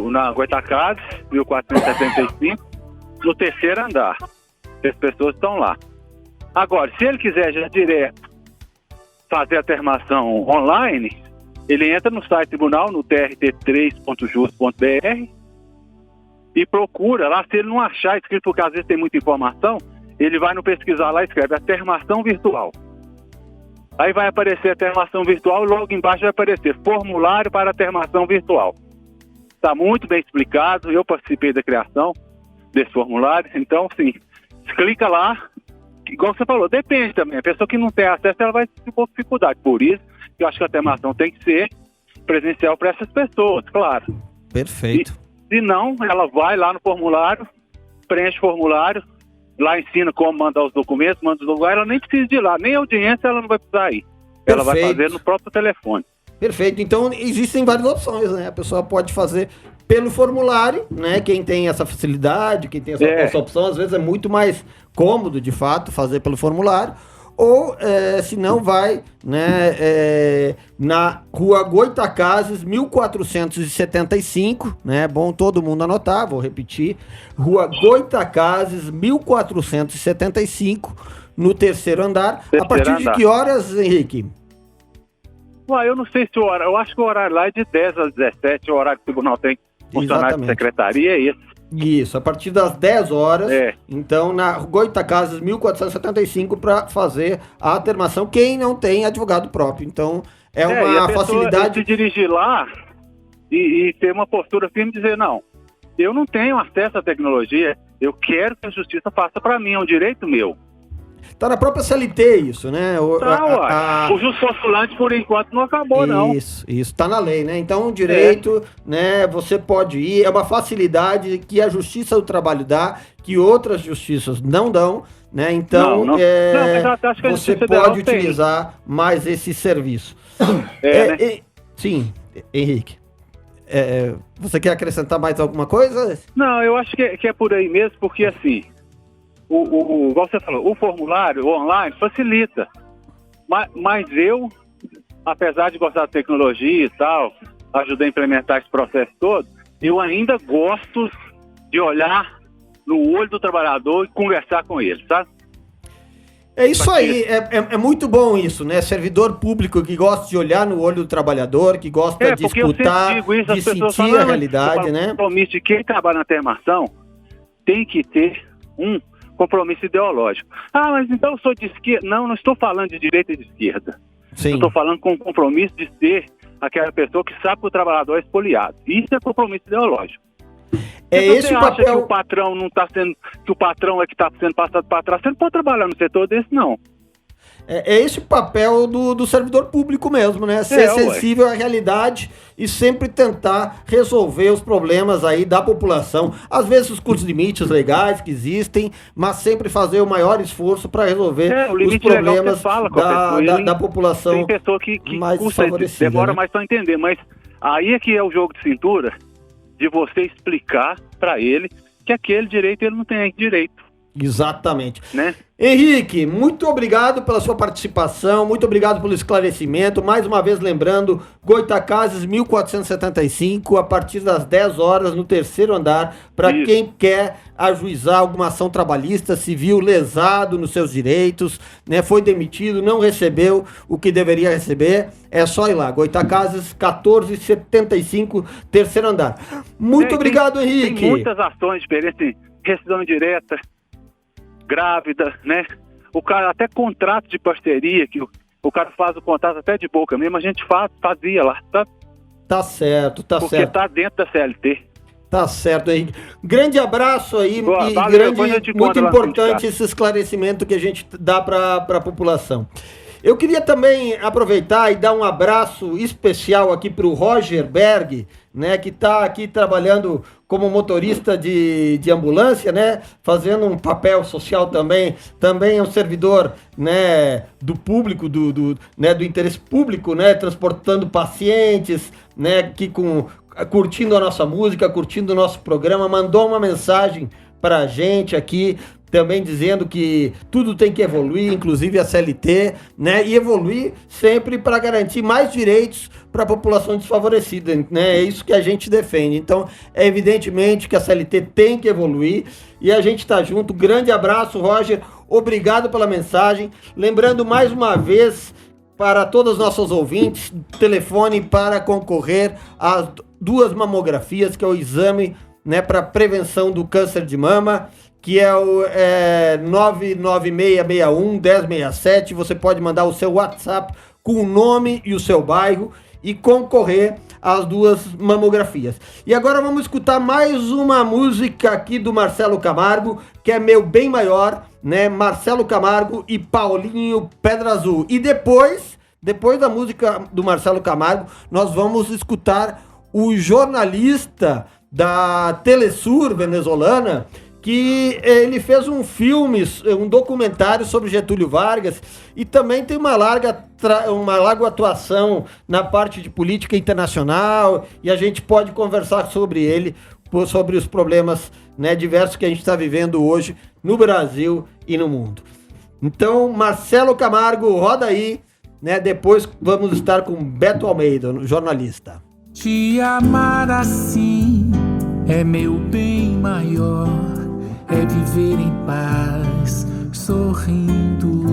[SPEAKER 10] na Goitacazes, 1475, no terceiro andar. As pessoas estão lá. Agora, se ele quiser já direto fazer a termação online, ele entra no site do tribunal, no trt3.jus.br e procura lá. Se ele não achar escrito, porque às vezes tem muita informação, ele vai no pesquisar lá e escreve a termação virtual. Aí vai aparecer a termação virtual e logo embaixo vai aparecer formulário para a termação virtual. Está muito bem explicado, eu participei da criação desse formulário, então, sim, clica lá, igual você falou, depende também, a pessoa que não tem acesso, ela vai ter um pouco de dificuldade, por isso eu acho que a termação tem que ser presencial para essas pessoas, claro.
[SPEAKER 5] Perfeito.
[SPEAKER 10] Se não, ela vai lá no formulário, preenche o formulário, lá ensina como mandar os documentos, manda os documentos, ela nem precisa de ir lá, nem audiência ela não vai precisar ir. Ela vai fazer no próprio telefone.
[SPEAKER 5] Perfeito, então existem várias opções, né? A pessoa pode fazer pelo formulário, né? Quem tem essa facilidade, quem tem essa opção, às vezes é muito mais cômodo, de fato, fazer pelo formulário. Ou, se não, vai, né, na Rua Goitacazes, 1475, né? Bom todo mundo anotar, vou repetir. Rua Goitacazes, 1475, no terceiro andar. A partir de que horas, Henrique?
[SPEAKER 10] Eu não sei se o horário, eu acho que o horário lá é de 10 às 17, o horário que o tribunal tem funcionário de secretaria é esse.
[SPEAKER 5] Isso, a partir das 10 horas, então na Goitacazes 1475 para fazer a atermação, quem não tem advogado próprio, então é uma facilidade.
[SPEAKER 10] Se dirigir lá, e ter uma postura firme e dizer, não, eu não tenho acesso à tecnologia, eu quero que a justiça faça para mim, é um direito meu.
[SPEAKER 5] Tá na própria CLT isso, né?
[SPEAKER 10] O justo postulante, por enquanto, não acabou, não.
[SPEAKER 5] Isso, tá na lei, né? Então, o direito, né, você pode ir, é uma facilidade que a Justiça do Trabalho dá, que outras justiças não dão, né? Então,
[SPEAKER 10] mas acho que
[SPEAKER 5] você pode utilizar mais esse serviço.
[SPEAKER 10] Né?
[SPEAKER 5] Sim, Henrique. Você quer acrescentar mais alguma coisa?
[SPEAKER 10] Não, eu acho que é por aí mesmo, porque assim, igual você falou, o formulário online facilita, mas eu, apesar de gostar da tecnologia e tal, ajudar a implementar esse processo todo, eu ainda gosto de olhar no olho do trabalhador e conversar com ele, sabe?
[SPEAKER 5] É isso aí, é muito bom isso, né? Servidor público que gosta de olhar no olho do trabalhador, que gosta de escutar, de sentir a realidade, né?
[SPEAKER 10] O compromisso de quem trabalha na termação tem que ter um compromisso ideológico. Ah, mas então eu sou de esquerda. Não estou falando de direita e de esquerda.
[SPEAKER 5] Sim.
[SPEAKER 10] Eu estou falando com o compromisso de ser aquela pessoa que sabe que o trabalhador é expoliado. Isso é compromisso ideológico.
[SPEAKER 5] Esse o papel...
[SPEAKER 10] acha que o patrão não está sendo, que o patrão é que está sendo passado para trás, você não pode trabalhar no setor desse, não.
[SPEAKER 5] É esse o papel do servidor público mesmo, né? Ser sensível à realidade e sempre tentar resolver os problemas aí da população. Às vezes os limites legais que existem, mas sempre fazer o maior esforço para resolver os problemas da população.
[SPEAKER 10] Tem pessoa que
[SPEAKER 5] mais favorecida,
[SPEAKER 10] demora
[SPEAKER 5] né?
[SPEAKER 10] mais para entender, mas aí é que é o jogo de cintura de você explicar para ele que aquele direito ele não tem direito.
[SPEAKER 5] Exatamente.
[SPEAKER 10] Né?
[SPEAKER 5] Henrique, muito obrigado pela sua participação, muito obrigado pelo esclarecimento. Mais uma vez lembrando, Goitacazes 1475, a partir das 10 horas no 3º andar, para quem quer ajuizar alguma ação trabalhista, se viu lesado nos seus direitos, né, foi demitido, não recebeu o que deveria receber, é só ir lá, Goitacazes 1475, 3º andar. Muito obrigado, Henrique.
[SPEAKER 10] Tem muitas ações diferentes, rescisão indireta, grávida, né? O cara, até contrato de parceria, que o cara faz o contrato até de boca mesmo, a gente fazia lá, tá?
[SPEAKER 5] Tá certo, tá certo.
[SPEAKER 10] Porque tá dentro da CLT.
[SPEAKER 5] Tá certo, Henrique. Grande abraço aí, muito importante esse esclarecimento que a gente dá para a população. Eu queria também aproveitar e dar um abraço especial aqui para o Roger Berg, né, que está aqui trabalhando como motorista de ambulância, né, fazendo um papel social também é um servidor, né, do público, do interesse público, né, transportando pacientes, né, aqui curtindo a nossa música, curtindo o nosso programa, mandou uma mensagem para a gente aqui, também dizendo que tudo tem que evoluir, inclusive a CLT, né? E evoluir sempre para garantir mais direitos para a população desfavorecida, né? É isso que a gente defende. Então, é evidentemente que a CLT tem que evoluir e a gente está junto. Grande abraço, Roger. Obrigado pela mensagem. Lembrando mais uma vez para todos os nossos ouvintes, telefone para concorrer às 2 mamografias, que é o exame, né, para prevenção do câncer de mama, que é o 99661-1067. Você pode mandar o seu WhatsApp com o nome e o seu bairro e concorrer às 2 mamografias. E agora vamos escutar mais uma música aqui do Marcelo Camargo, que é Meu Bem Maior, né? Marcelo Camargo e Paulinho Pedra Azul. E depois da música do Marcelo Camargo, nós vamos escutar o jornalista da Telesur venezuelana, que ele fez um documentário sobre Getúlio Vargas e também tem uma larga atuação na parte de política internacional, e a gente pode conversar sobre ele, sobre os problemas, né, diversos que a gente está vivendo hoje no Brasil e no mundo. Então, Marcelo Camargo, roda aí, né? Depois vamos estar com Beto Almeida, jornalista.
[SPEAKER 8] Te amar assim é meu bem maior, é viver em paz, sorrindo,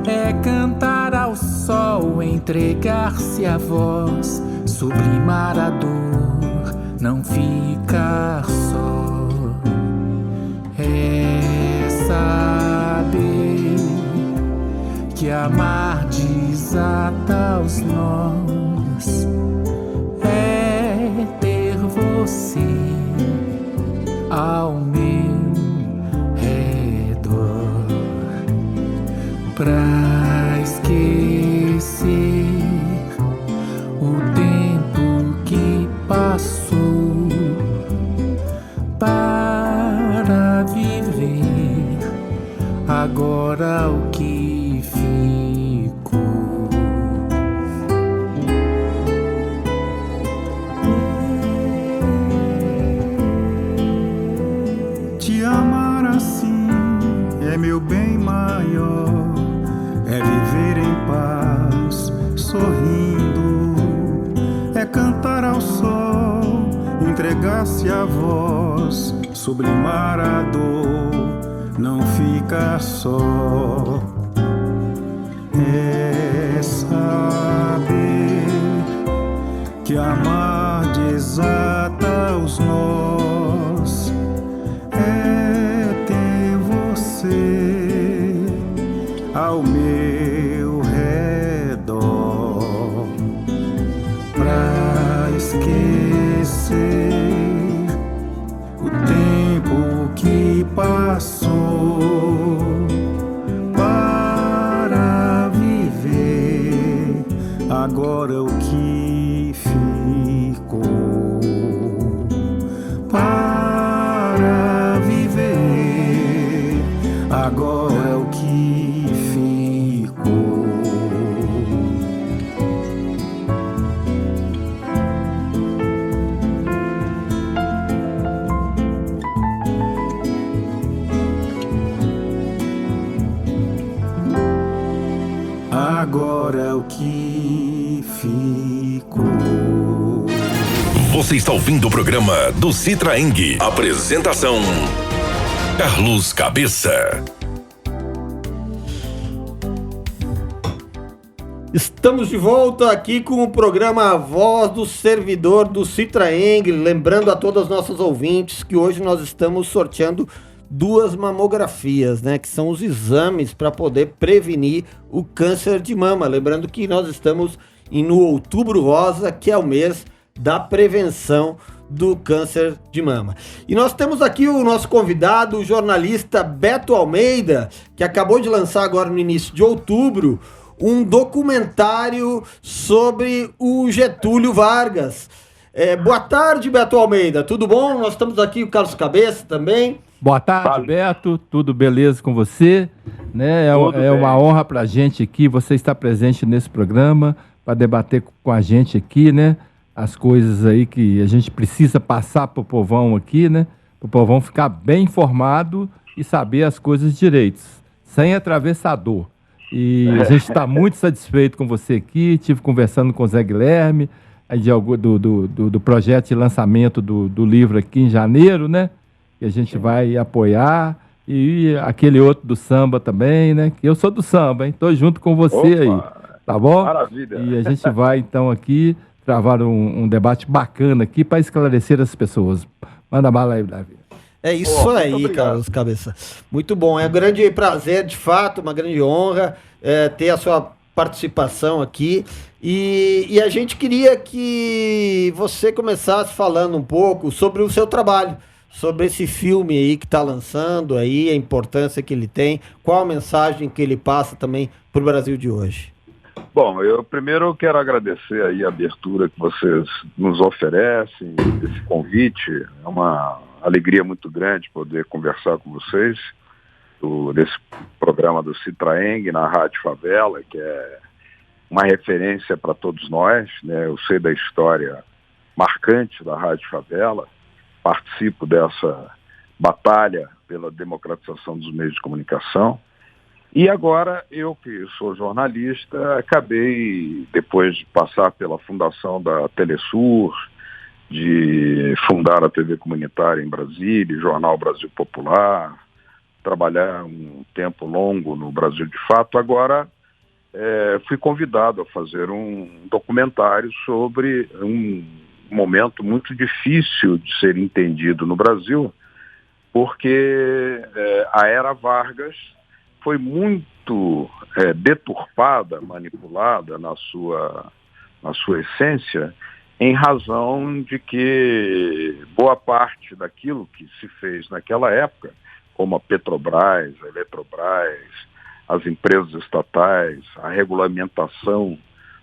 [SPEAKER 8] é cantar ao sol, entregar-se à voz, sublimar a dor, não ficar só, é saber que amar desata os nós, é você ao meu redor, pra esquecer o tempo que passou, para viver agora o que ficou. Te amar assim é meu bem maior, é viver em paz, sorrindo, é cantar ao sol, entregar-se à voz, sublimar a dor, não ficar só. É saber que amar desata os nós, é ter você ao meu redor, pra esquecer o tempo que passou, para viver agora o que ficou, para viver agora o que ficou. Agora o que ficou.
[SPEAKER 4] Você está ouvindo o programa do Citraeng. Apresentação: Carlos Cabeça.
[SPEAKER 5] Estamos de volta aqui com o programa A Voz do Servidor do Citraeng. Lembrando a todos os nossos ouvintes que hoje nós estamos sorteando 2 mamografias, né? Que são os exames para poder prevenir o câncer de mama. Lembrando que nós estamos no Outubro Rosa, que é o mês da prevenção do câncer de mama. E nós temos aqui o nosso convidado, o jornalista Beto Almeida, que acabou de lançar agora no início de outubro um documentário sobre o Getúlio Vargas. Boa tarde, Beto Almeida, tudo bom? Nós estamos aqui, o Carlos Cabeça também.
[SPEAKER 7] Boa tarde, Beto, tudo beleza com você? Né? É uma honra para a gente aqui, você estar presente nesse programa, para debater com a gente aqui, né? As coisas aí que a gente precisa passar para o povão aqui, né? Para o povão ficar bem informado e saber as coisas direitas, sem atravessador. E a gente está muito satisfeito com você aqui, estive conversando com o Zé Guilherme, do projeto de lançamento do livro aqui em janeiro, né? Que a gente vai apoiar, e aquele outro do samba também, né? Que eu sou do samba, hein? Tô junto com você. Opa, aí, tá bom? Maravilha. E a gente vai, então, aqui travar um debate bacana aqui para esclarecer as pessoas. Manda bala aí, Davi.
[SPEAKER 5] É isso aí, Carlos Cabeça. Muito bom, é um grande prazer, de fato, uma grande honra ter a sua participação aqui. E a gente queria que você começasse falando um pouco sobre o seu trabalho, sobre esse filme aí que está lançando aí, a importância que ele tem, qual a mensagem que ele passa também para o Brasil de hoje.
[SPEAKER 11] Bom, eu primeiro quero agradecer aí a abertura que vocês nos oferecem, esse convite. É uma alegria muito grande poder conversar com vocês desse programa do Citraeng na Rádio Favela, que é uma referência para todos nós, né? Eu sei da história marcante da Rádio Favela, participo dessa batalha pela democratização dos meios de comunicação. E agora, eu que sou jornalista, acabei, depois de passar pela fundação da Telesur, de fundar a TV comunitária em Brasília, Jornal Brasil Popular, trabalhar um tempo longo no Brasil de Fato, agora fui convidado a fazer um documentário sobre um momento muito difícil de ser entendido no Brasil, porque a era Vargas foi muito deturpada, manipulada na sua essência, em razão de que boa parte daquilo que se fez naquela época, como a Petrobras, a Eletrobras, as empresas estatais, a regulamentação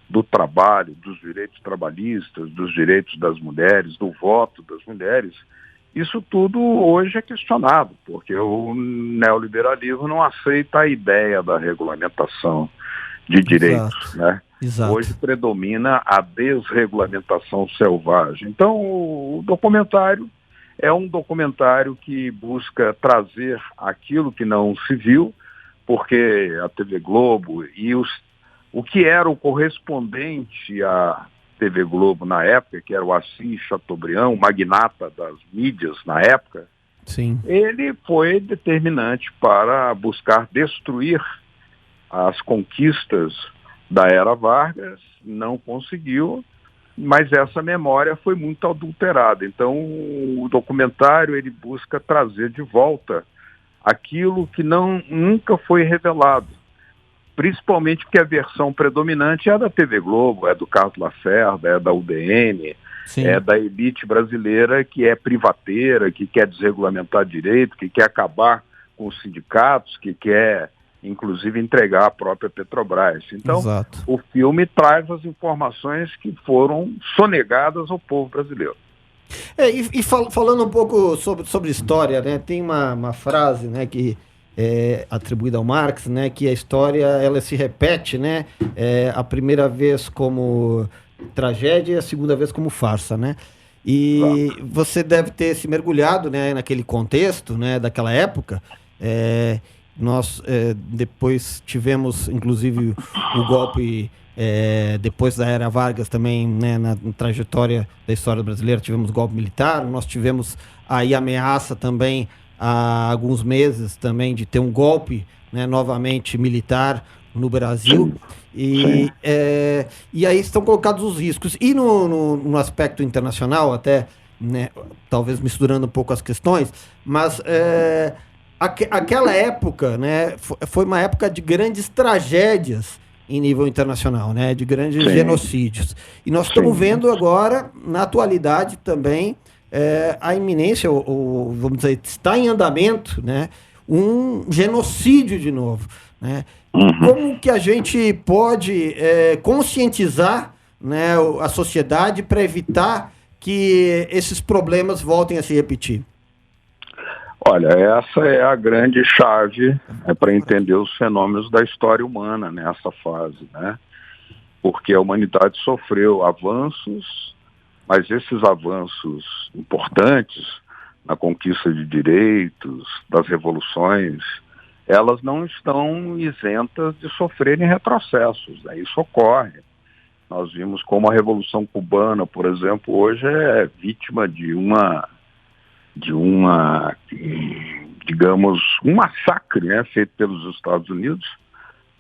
[SPEAKER 11] do trabalho, dos direitos trabalhistas, dos direitos das mulheres, do voto das mulheres, isso tudo hoje é questionado, porque o neoliberalismo não aceita a ideia da regulamentação de direitos, né?
[SPEAKER 5] Exato.
[SPEAKER 11] Hoje predomina a desregulamentação selvagem. Então, o documentário é um documentário que busca trazer aquilo que não se viu, porque a TV Globo e o que era o correspondente à TV Globo na época, que era o Assis Chateaubriand, o magnata das mídias na época,
[SPEAKER 5] sim,
[SPEAKER 11] ele foi determinante para buscar destruir as conquistas da era Vargas, não conseguiu, mas essa memória foi muito adulterada. Então, o documentário ele busca trazer de volta aquilo que nunca foi revelado, principalmente porque a versão predominante é da TV Globo, é do Carlos Lacerda, é da UDN,
[SPEAKER 5] sim,
[SPEAKER 11] é da elite brasileira que é privateira, que quer desregulamentar direito, que quer acabar com os sindicatos, que quer, inclusive, entregar a própria Petrobras. Então,
[SPEAKER 5] exato,
[SPEAKER 11] o filme traz as informações que foram sonegadas ao povo brasileiro.
[SPEAKER 5] Falando um pouco sobre história, né? Tem uma frase, né, que é atribuída ao Marx, né, que a história ela se repete, né, a primeira vez como tragédia e a segunda vez como farsa, né? E você deve ter se mergulhado, né, naquele contexto, né, daquela época. Nós depois tivemos, inclusive, o golpe, depois da era Vargas também, né, na trajetória da história brasileira, tivemos golpe militar, nós tivemos aí ameaça também há alguns meses também de ter um golpe, né, novamente militar no Brasil, e aí estão colocados os riscos. E no aspecto internacional, até, né, talvez misturando um pouco as questões, mas aquela época, né, foi uma época de grandes tragédias em nível internacional, né, de grandes genocídios. E nós estamos vendo agora, na atualidade também, a iminência, ou vamos dizer, está em andamento, né, um genocídio de novo, né? Como que a gente pode conscientizar, né, a sociedade para evitar que esses problemas voltem a se repetir?
[SPEAKER 11] Olha, essa é a grande chave para entender os fenômenos da história humana nessa fase, né? Porque a humanidade sofreu avanços, mas esses avanços importantes na conquista de direitos, das revoluções, elas não estão isentas de sofrerem retrocessos, né? Isso ocorre. Nós vimos como a Revolução Cubana, por exemplo, hoje é vítima de digamos, um massacre, né, feito pelos Estados Unidos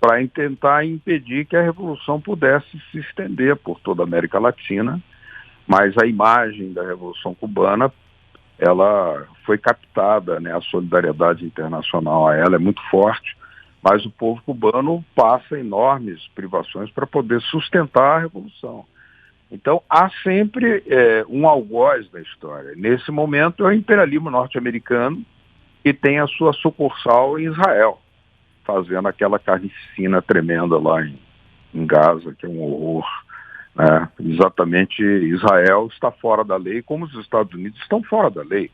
[SPEAKER 11] para tentar impedir que a Revolução pudesse se estender por toda a América Latina. Mas a imagem da Revolução Cubana, ela foi captada, né, a solidariedade internacional a ela é muito forte, mas o povo cubano passa enormes privações para poder sustentar a Revolução. Então, há sempre um algoz na história. Nesse momento, é o imperialismo norte-americano que tem a sua sucursal em Israel, fazendo aquela carnificina tremenda lá em Gaza, que é um horror. Exatamente, Israel está fora da lei, como os Estados Unidos estão fora da lei.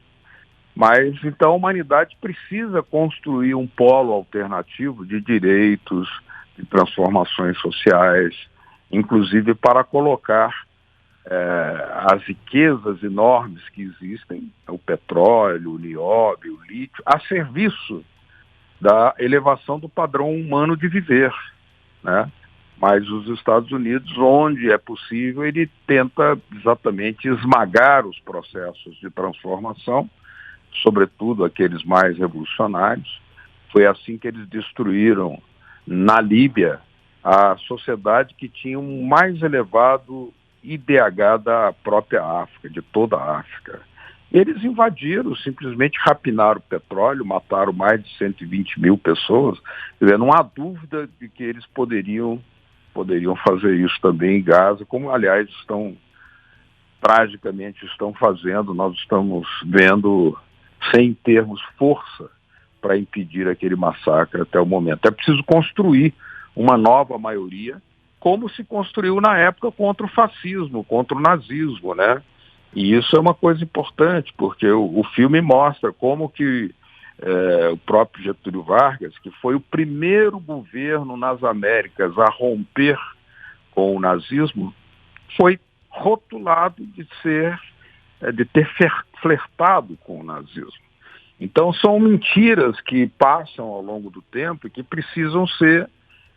[SPEAKER 11] Mas, então, a humanidade precisa construir um polo alternativo de direitos, de transformações sociais, inclusive para colocar as riquezas enormes que existem, o petróleo, o nióbio, o lítio, a serviço da elevação do padrão humano de viver, né? Mas os Estados Unidos, onde é possível, ele tenta exatamente esmagar os processos de transformação, sobretudo aqueles mais revolucionários. Foi assim que eles destruíram na Líbia a sociedade que tinha um mais elevado IDH da própria África, de toda a África. Eles invadiram, simplesmente rapinaram o petróleo, mataram mais de 120 mil pessoas. Quer dizer, não há dúvida de que eles poderiam fazer isso também em Gaza, como, aliás, estão tragicamente estão fazendo, nós estamos vendo sem termos força para impedir aquele massacre até o momento. É preciso construir uma nova maioria, como se construiu na época contra o fascismo, contra o nazismo, né? E isso é uma coisa importante, porque o filme mostra como que o próprio Getúlio Vargas, que foi o primeiro governo nas Américas a romper com o nazismo, foi rotulado de ter flertado com o nazismo. Então são mentiras que passam ao longo do tempo e que precisam ser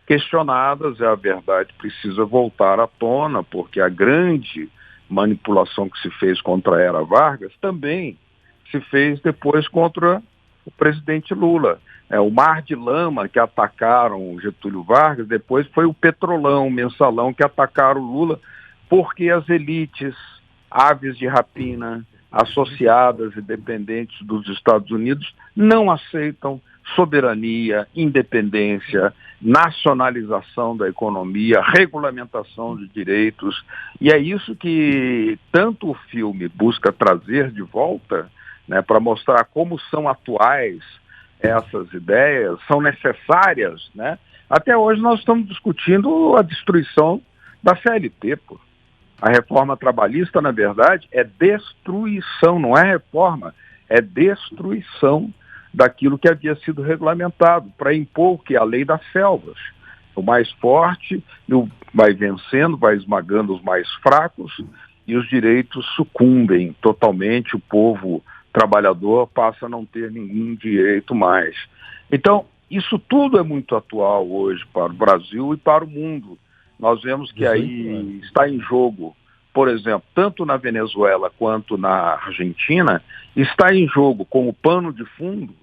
[SPEAKER 11] questionadas, a verdade precisa voltar à tona, porque a grande manipulação que se fez contra a era Vargas também se fez depois contra o presidente Lula. O mar de lama que atacaram o Getúlio Vargas, depois foi o Petrolão, o Mensalão que atacaram o Lula, porque as elites, aves de rapina, associadas e dependentes dos Estados Unidos, não aceitam soberania, independência, nacionalização da economia, regulamentação de direitos. E é isso que tanto o filme busca trazer de volta, né, para mostrar como são atuais essas ideias, são necessárias, né? Até hoje nós estamos discutindo a destruição da CLT, pô. A reforma trabalhista, na verdade, é destruição, não é reforma, é destruição daquilo que havia sido regulamentado, para impor o que? A lei das selvas. O mais forte vai vencendo, vai esmagando os mais fracos e os direitos sucumbem totalmente, o povo trabalhador passa a não ter nenhum direito mais. Então, isso tudo é muito atual hoje para o Brasil e para o mundo. Nós vemos que aí está em jogo, por exemplo, tanto na Venezuela quanto na Argentina, está em jogo como pano de fundo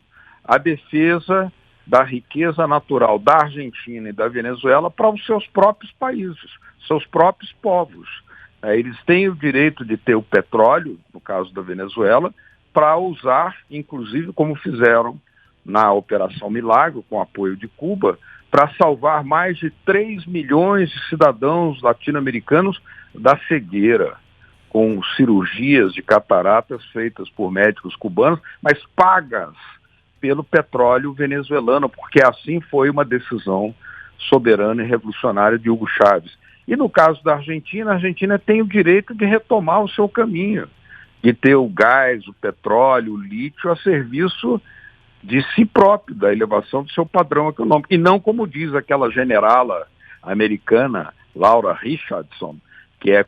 [SPEAKER 11] a defesa da riqueza natural da Argentina e da Venezuela para os seus próprios países, seus próprios povos. Eles têm o direito de ter o petróleo, no caso da Venezuela, para usar, inclusive como fizeram na Operação Milagro, com apoio de Cuba, para salvar mais de 3 milhões de cidadãos latino-americanos da cegueira, com cirurgias de cataratas feitas por médicos cubanos, mas pagas pelo petróleo venezuelano, porque assim foi uma decisão soberana e revolucionária de Hugo Chávez. E no caso da Argentina, a Argentina tem o direito de retomar o seu caminho, de ter o gás, o petróleo, o lítio a serviço de si próprio, da elevação do seu padrão econômico. E não como diz aquela generala americana, Laura Richardson, que é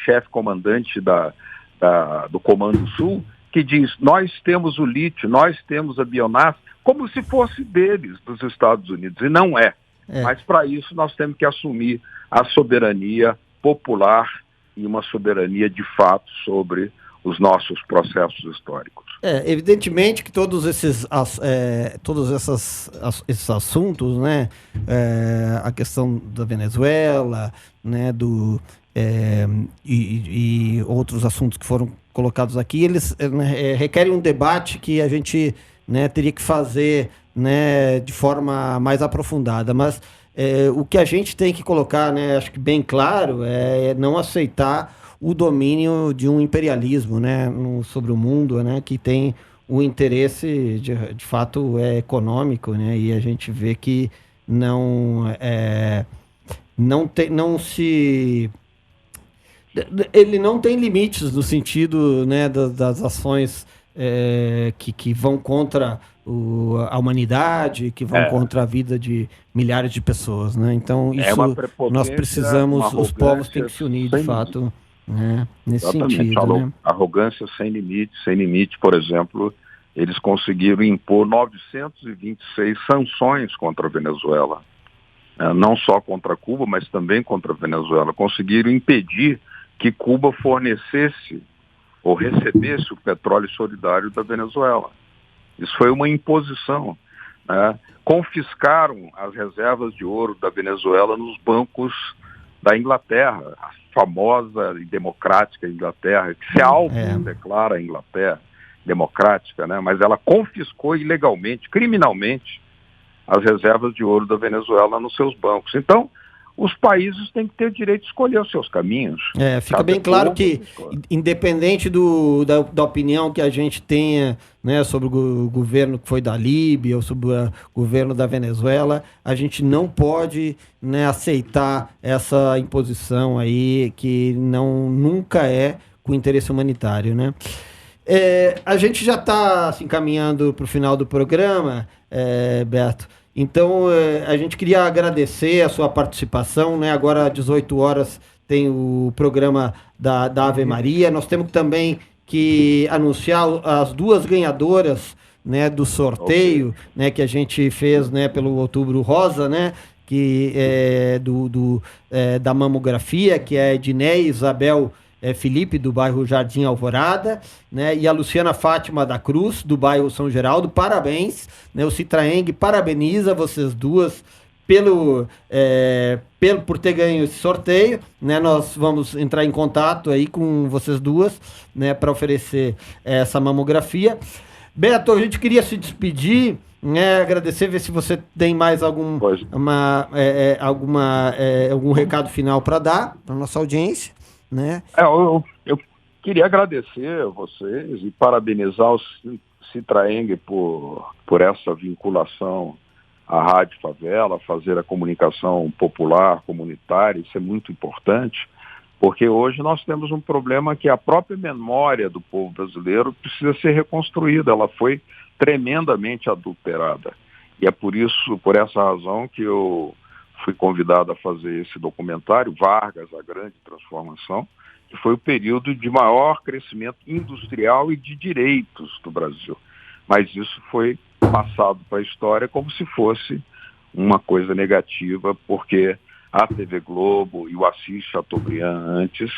[SPEAKER 11] chefe comandante do Comando Sul, que diz, nós temos o lítio, nós temos a biomassa, como se fosse deles, dos Estados Unidos, e não é. Mas para isso nós temos que assumir a soberania popular e uma soberania de fato sobre os nossos processos históricos.
[SPEAKER 5] Evidentemente que todos esses assuntos, né, a questão da Venezuela, né, e outros assuntos que foram colocados aqui, eles requerem um debate que a gente, né, teria que fazer, né, de forma mais aprofundada, mas o que a gente tem que colocar, né, acho que bem claro, é não aceitar o domínio de um imperialismo, né, sobre o mundo, né, que tem o interesse de fato econômico, né, e a gente vê que ele não tem limites no sentido, né, das ações que vão contra a humanidade, que vão contra a vida de milhares de pessoas, né? Então isso nós precisamos, os povos têm que se unir de fato, né, nesse sentido, né?
[SPEAKER 11] Arrogância sem limite, por exemplo, eles conseguiram impor 926 sanções contra a Venezuela, não só contra Cuba, mas também contra a Venezuela. Conseguiram impedir que Cuba fornecesse ou recebesse o petróleo solidário da Venezuela. Isso foi uma imposição, né? Confiscaram as reservas de ouro da Venezuela nos bancos da Inglaterra, a famosa e democrática Inglaterra, que se autodeclara a Inglaterra democrática, né? Mas ela confiscou ilegalmente, criminalmente, as reservas de ouro da Venezuela nos seus bancos. Então, os países têm que ter o direito de escolher os seus caminhos.
[SPEAKER 5] Fica bem claro que, independente da opinião que a gente tenha, né, sobre o governo que foi da Líbia ou sobre o governo da Venezuela, a gente não pode, né, aceitar essa imposição aí que nunca é com interesse humanitário, né? A gente já está se encaminhando para o final do programa, Beto. Então, a gente queria agradecer a sua participação, né? Agora, às 18 horas, tem o programa da Ave Maria. Nós temos também que anunciar as duas ganhadoras, né, do sorteio, né, que a gente fez, né, pelo Outubro Rosa, né? Que da mamografia, que é Edneia Isabel Felipe, do bairro Jardim Alvorada, né, e a Luciana Fátima da Cruz, do bairro São Geraldo. Parabéns, né, o Citraeng parabeniza vocês duas por ter ganho esse sorteio, né? Nós vamos entrar em contato aí com vocês duas, né, para oferecer essa mamografia. Beto, a gente queria se despedir, né, agradecer, ver se você tem mais algum recado final para dar para nossa audiência, né?
[SPEAKER 11] Eu queria agradecer a vocês e parabenizar o Citraeng por essa vinculação à Rádio Favela, fazer a comunicação popular, comunitária. Isso é muito importante, porque hoje nós temos um problema que a própria memória do povo brasileiro precisa ser reconstruída. Ela foi tremendamente adulterada. E é por essa razão que eu fui convidado a fazer esse documentário, Vargas, a Grande Transformação, que foi o período de maior crescimento industrial e de direitos do Brasil. Mas isso foi passado para a história como se fosse uma coisa negativa, porque a TV Globo e o Assis Chateaubriand antes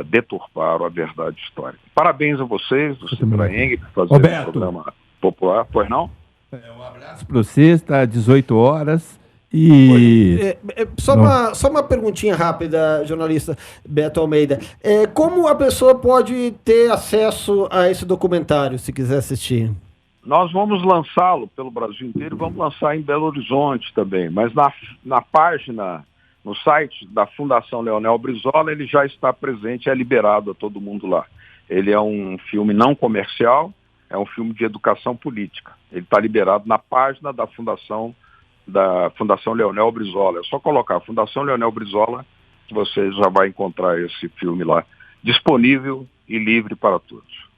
[SPEAKER 11] deturparam a verdade histórica. Parabéns a vocês, do Citraeng, por fazer um programa popular. Pois não?
[SPEAKER 7] Um abraço para você, está às 18 horas. E
[SPEAKER 5] só uma perguntinha rápida, jornalista Beto Almeida. Como a pessoa pode ter acesso a esse documentário, se quiser assistir?
[SPEAKER 11] Nós vamos lançá-lo pelo Brasil inteiro, vamos lançar em Belo Horizonte também, mas na página, no site da Fundação Leonel Brizola, ele já está presente, é liberado a todo mundo lá. Ele é um filme não comercial, é um filme de educação política. Ele está liberado na página da Fundação Leonel Brizola. É só colocar Fundação Leonel Brizola que você já vai encontrar esse filme lá, disponível e livre para todos.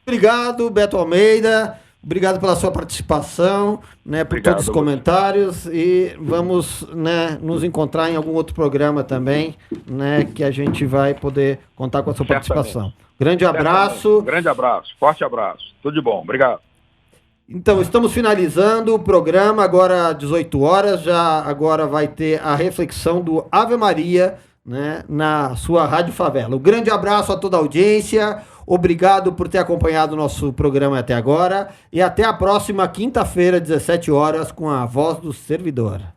[SPEAKER 5] Obrigado, Beto Almeida. Obrigado pela sua participação, né, por todos os comentários, e vamos, né, nos encontrar em algum outro programa também, né, que a gente vai poder contar com a sua participação. Grande abraço.
[SPEAKER 11] Grande abraço, forte abraço. Tudo de bom, obrigado.
[SPEAKER 5] Então, estamos finalizando o programa, agora às 18 horas, agora vai ter a reflexão do Ave Maria, né, na sua Rádio Favela. Um grande abraço a toda a audiência, obrigado por ter acompanhado o nosso programa até agora, e até a próxima quinta-feira, 17 horas, com a Voz do Servidor.